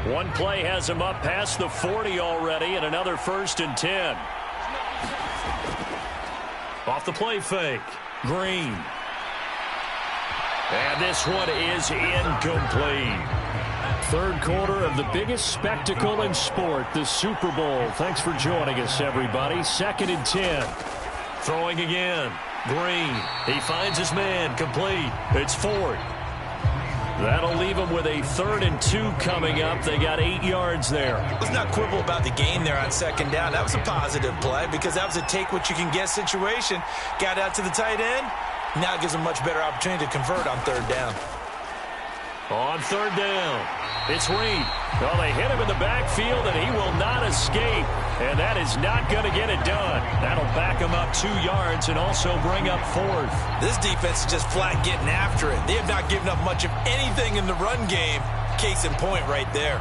One play has him up past the 40 already, and another 1st and 10. Off the play fake. Green. And this one is incomplete. Third quarter of the biggest spectacle in sport, the Super Bowl. Thanks for joining us, everybody. 2nd and 10. Throwing again. Green. He finds his man, complete. It's Ford. That'll leave them with a 3rd and 2 coming up. They got 8 yards there. Let's not quibble about the gain there on second down. That was a positive play because that was a take-what-you-can-get situation. Got out to the tight end. Now it gives them a much better opportunity to convert on third down. On third down, it's Reed. Well, they hit him in the backfield, and he will not escape. And that is not going to get it done. That'll back him up 2 yards and also bring up 4th. This defense is just flat getting after it. They have not given up much of anything in the run game. Case in point right there.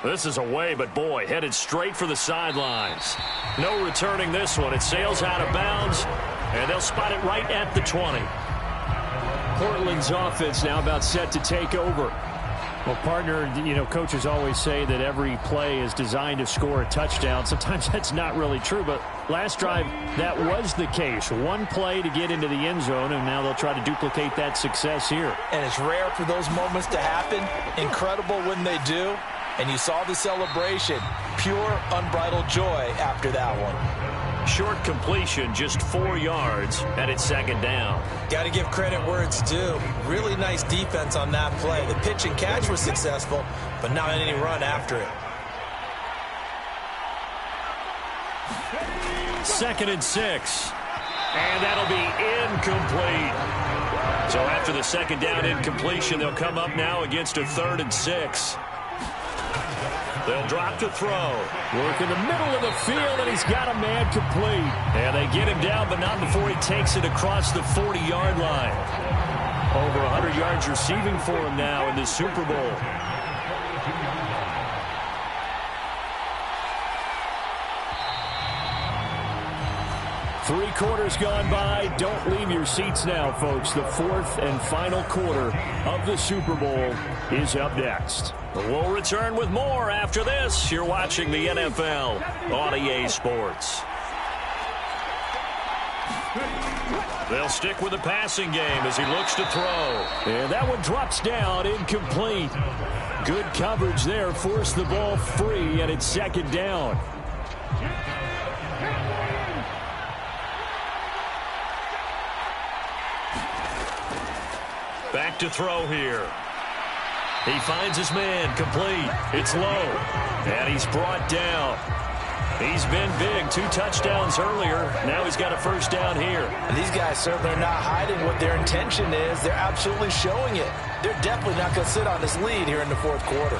This is away, but boy, headed straight for the sidelines. No returning this one. It sails out of bounds, and they'll spot it right at the 20. Portland's offense now about set to take over. Well, partner, you know, coaches always say that every play is designed to score a touchdown. Sometimes that's not really true, but last drive, that was the case. One play to get into the end zone, and now they'll try to duplicate that success here. And it's rare for those moments to happen. Incredible when they do. And you saw the celebration. Pure, unbridled joy after that one. Short completion, just 4 yards, and it's second down. Got to give credit where it's due. Really nice defense on that play. The pitch and catch was successful, but not any run after it. 2nd and 6. And that'll be incomplete. So after the second down incompletion, they'll come up now against a 3rd and 6. They'll drop to throw. Work in the middle of the field, and he's got a man complete. And they get him down, but not before he takes it across the 40-yard line. Over 100 yards receiving for him now in the Super Bowl. Three quarters gone by. Don't leave your seats now, folks. The 4th and final quarter of the Super Bowl is up next. We'll return with more after this. You're watching the NFL on EA Sports. They'll stick with the passing game as he looks to throw. And that one drops down, incomplete. Good coverage there. Forced the ball free, and it's second down. Back to throw here. He finds his man, complete. It's low, and he's brought down. He's been big, 2 touchdowns earlier. Now he's got a first down here. And these guys certainly are not hiding what their intention is. They're absolutely showing it. They're definitely not going to sit on this lead here in the 4th quarter.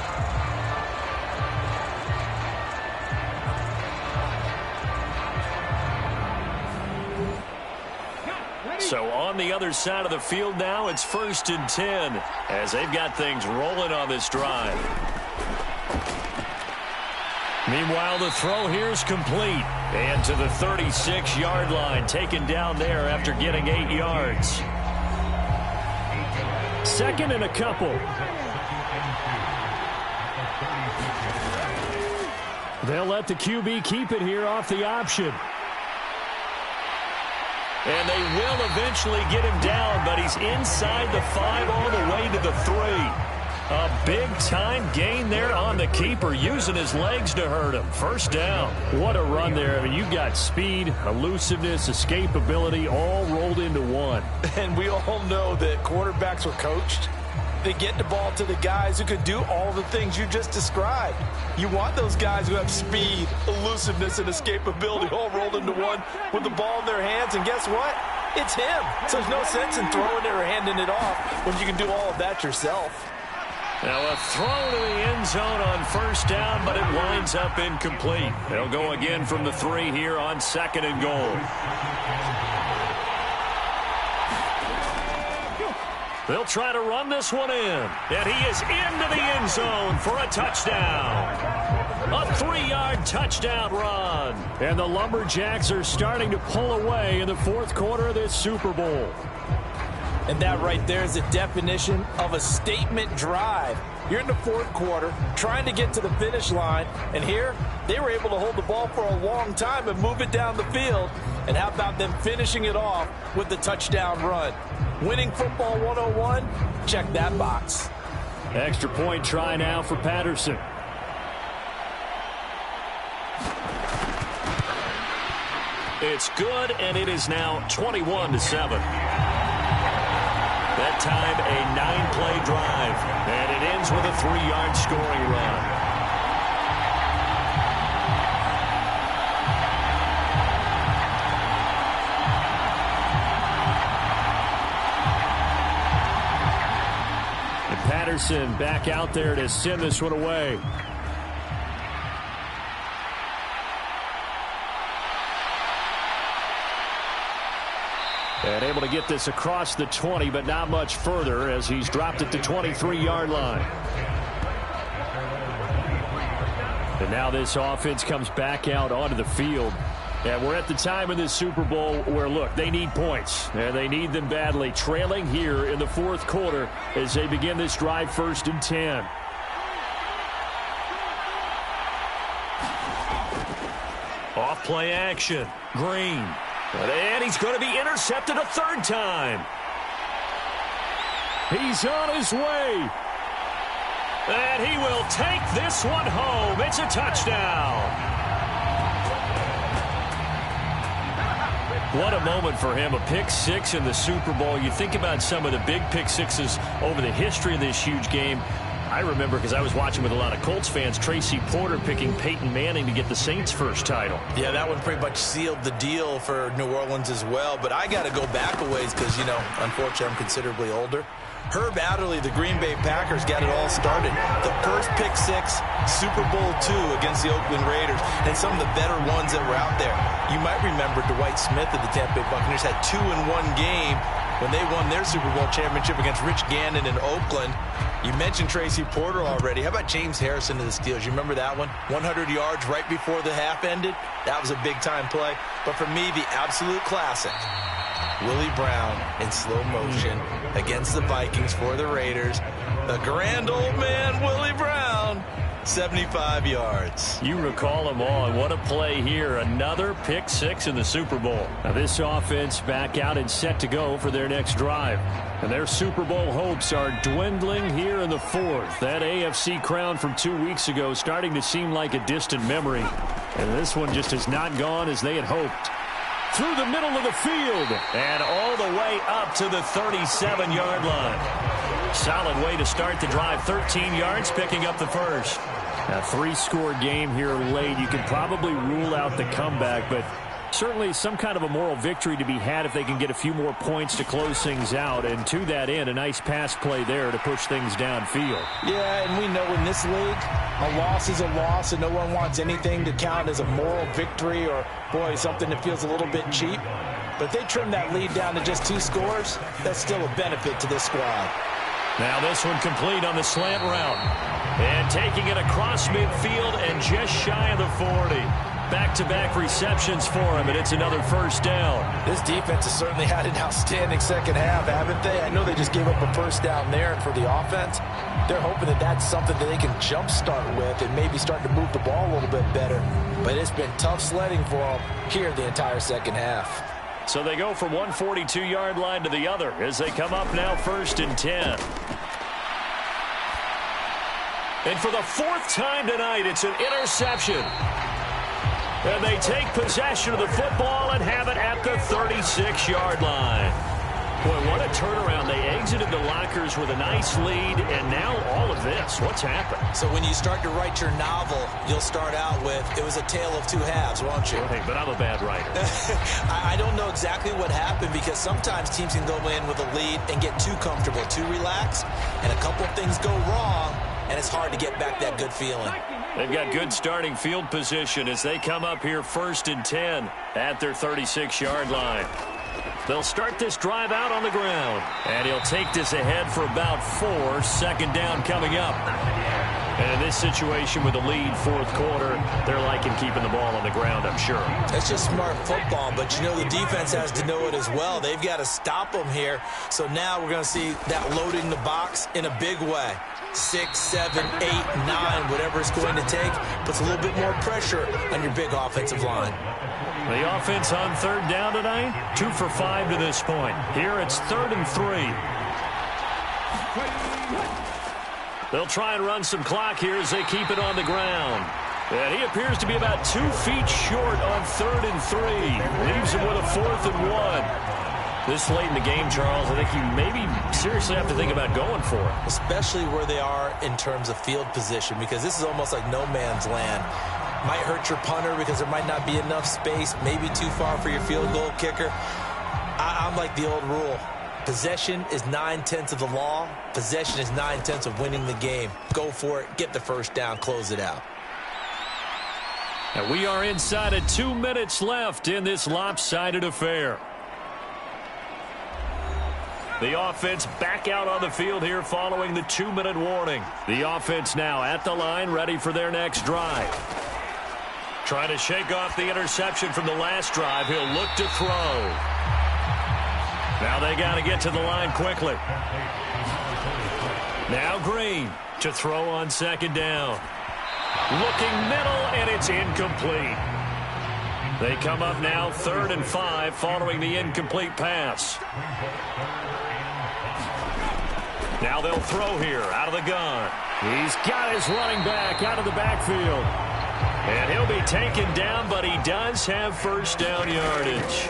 So on the other side of the field now, it's 1st and 10 as they've got things rolling on this drive. Meanwhile, the throw here is complete. And to the 36-yard line, taken down there after getting 8 yards. 2nd and a couple. They'll let the QB keep it here off the option. And they will eventually get him down, but he's inside the 5 all the way to the 3. A big-time gain there on the keeper, using his legs to hurt him. First down. What a run there. I mean, you've got speed, elusiveness, escapability all rolled into one. And we all know that quarterbacks are coached. They get the ball to the guys who can do all the things you just described. You want those guys who have speed, elusiveness, and escapability all rolled into one with the ball in their hands. And guess what? It's him. So there's no sense in throwing it or handing it off when you can do all of that yourself. Now a throw to the end zone on first down, but it winds up incomplete. They'll go again from the 3 here on 2nd and goal. They'll try to run this one in. And he is into the end zone for a touchdown. A 3-yard touchdown run. And the Lumberjacks are starting to pull away in the 4th quarter of this Super Bowl. And that right there is the definition of a statement drive. You're in the 4th quarter, trying to get to the finish line. And here, they were able to hold the ball for a long time and move it down the field. And how about them finishing it off with the touchdown run? Winning football 101, check that box. Extra point try now for Patterson. It's good, and it is now 21-7. That time, a 9-play drive, and it ends with a 3-yard scoring run. And Patterson back out there to send this one away. And able to get this across the 20, but not much further as he's dropped it to 23-yard line. And now this offense comes back out onto the field. And we're at the time in this Super Bowl where, look, they need points. And they need them badly. Trailing here in the 4th quarter as they begin this drive 1st and 10. Off play action. Green. And he's going to be intercepted a 3rd time. He's on his way. And he will take this one home. It's a touchdown. What a moment for him, a pick six in the Super Bowl. You think about some of the big pick sixes over the history of this huge game. I remember, because I was watching with a lot of Colts fans, Tracy Porter picking Peyton Manning to get the Saints' first title. Yeah, that one pretty much sealed the deal for New Orleans as well. But I got to go back a ways because, you know, unfortunately I'm considerably older. Herb Adderley, the Green Bay Packers, got it all started. The first pick six, Super Bowl II against the Oakland Raiders, and some of the better ones that were out there. You might remember Dwight Smith of the Tampa Bay Buccaneers had 2 in one game when they won their Super Bowl championship against Rich Gannon in Oakland. You mentioned Tracy Porter already. How about James Harrison of the Steelers? You remember that one? 100 yards right before the half ended? That was a big-time play. But for me, the absolute classic, Willie Brown in slow motion against the Vikings for the Raiders. The grand old man, Willie Brown, 75 yards. You recall them all, and what a play here. Another pick six in the Super Bowl. Now this offense back out and set to go for their next drive. And their Super Bowl hopes are dwindling here in the fourth. That AFC crown from 2 weeks ago starting to seem like a distant memory. And this one just has not gone as they had hoped. Through the middle of the field and all the way up to the 37-yard line. Solid way to start the drive. 13 yards, picking up the first. A 3-score game here late. You could probably rule out the comeback, but certainly some kind of a moral victory to be had if they can get a few more points to close things out. And to that end, a nice pass play there to push things downfield. Yeah, and we know in this league, a loss is a loss, and no one wants anything to count as a moral victory or, boy, something that feels a little bit cheap. But if they trim that lead down to just 2 scores, that's still a benefit to this squad. Now this one complete on the slant route. And taking it across midfield and just shy of the 40. Back-to-back receptions for him, and it's another first down. This defense has certainly had an outstanding second half, haven't they? I know they just gave up a first down there, and for the offense, they're hoping that that's something that they can jumpstart with and maybe start to move the ball a little bit better. But it's been tough sledding for them here the entire second half. So they go from one 42-yard line to the other as they come up now 1st and 10. And for the 4th time tonight, it's an interception. And they take possession of the football and have it at the 36-yard line. Boy, what a turnaround. They exited the lockers with a nice lead, and now all of this. What's happened? So when you start to write your novel, you'll start out with, it was a tale of 2 halves, won't you? Hey, but I'm a bad writer. I don't know exactly what happened because sometimes teams can go in with a lead and get too comfortable, too relaxed, and a couple things go wrong, and it's hard to get back that good feeling. They've got good starting field position as they come up here 1st and 10 at their 36-yard line. They'll start this drive out on the ground. And he'll take this ahead for about 4. 2nd down coming up. And in this situation with the lead 4th quarter, they're liking keeping the ball on the ground, I'm sure. That's just smart football, but you know the defense has to know it as well. They've got to stop them here. So now we're going to see that loading the box in a big way. 6, 7, 8, 9, whatever it's going to take, puts a little bit more pressure on your big offensive line. The offense on 3rd down tonight, 2 for 5 to this point. Here it's 3rd and 3. They'll try and run some clock here as they keep it on the ground. And he appears to be about 2 feet short on 3rd and 3. Leaves him with a 4th and 1. This late in the game, Charles, I think you maybe seriously have to think about going for it. Especially where they are in terms of field position, because this is almost like no man's land. Might hurt your punter because there might not be enough space, maybe too far for your field goal kicker. I'm like the old rule. Possession is 9/10 of the law. Possession is 9/10 of winning the game. Go for it, get the first down, close it out. And we are inside of 2 minutes left in this lopsided affair. The offense back out on the field here following the 2-minute warning. The offense now at the line, ready for their next drive. Trying to shake off the interception from the last drive. He'll look to throw. Now they got to get to the line quickly. Now Green to throw on 2nd down. Looking middle, and it's incomplete. They come up now 3rd and 5 following the incomplete pass. Now they'll throw here out of the gun. He's got his running back out of the backfield. And he'll be taken down, but he does have first down yardage.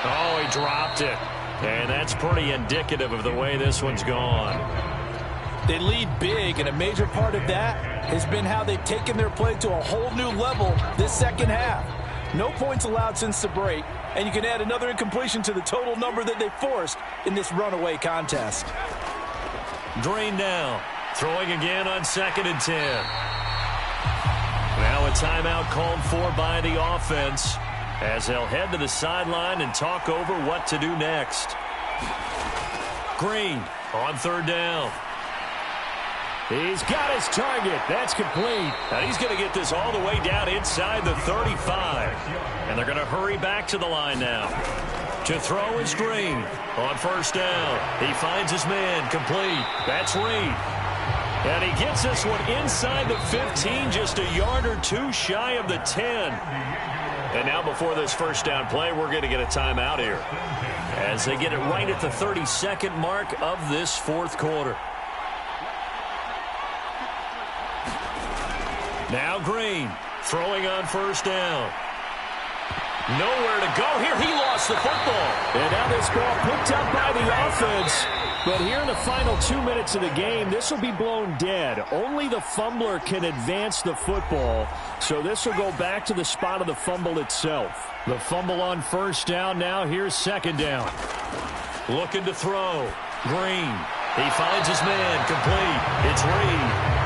Oh, he dropped it. And that's pretty indicative of the way this one's gone. They lead big, and a major part of that has been how they've taken their play to a whole new level this second half. No points allowed since the break, and you can add another incompletion to the total number that they forced in this runaway contest. Green now, throwing again on 2nd and 10. Now a timeout called for by the offense as they'll head to the sideline and talk over what to do next. Green on 3rd down. He's got his target. That's complete. And he's going to get this all the way down inside the 35. And they're going to hurry back to the line now. To throw is Green on 1st down. He finds his man complete. That's Reed. And he gets this one inside the 15, just a yard or two shy of the 10. And now before this 1st down play, we're going to get a timeout here as they get it right at the 32nd mark of this 4th quarter. Now Green throwing on 1st down. Nowhere to go here. He lost the football. And now this ball picked up by the offense. But here in the final 2 minutes of the game, this will be blown dead. Only the fumbler can advance the football. So this will go back to the spot of the fumble itself. The fumble on 1st down. Now here's 2nd down. Looking to throw. Green. He finds his man. Complete. It's Reed.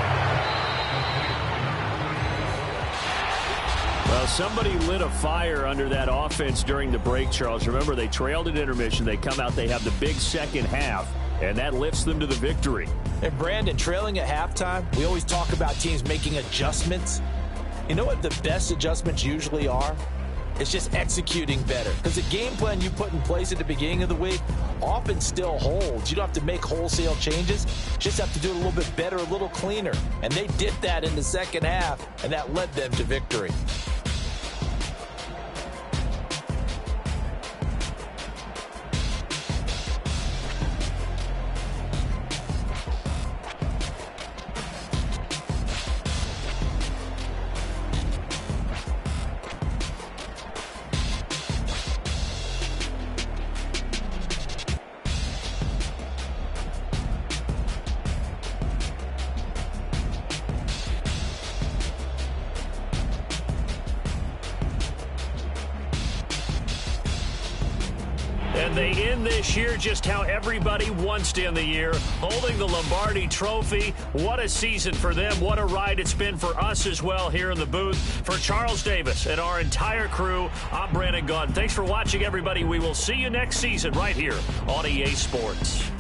Well, somebody lit a fire under that offense during the break, Charles. Remember, they trailed at intermission. They come out, they have the big second half, and that lifts them to the victory. And, Brandon, trailing at halftime, we always talk about teams making adjustments. You know what the best adjustments usually are? It's just executing better. Because the game plan you put in place at the beginning of the week often still holds. You don't have to make wholesale changes. You just have to do it a little bit better, a little cleaner. And they did that in the second half, and that led them to victory. And they end this year just how everybody wants to end the year, holding the Lombardi Trophy. What a season for them. What a ride it's been for us as well here in the booth. For Charles Davis and our entire crew, I'm Brandon Gaudin. Thanks for watching, everybody. We will see you next season right here on EA Sports.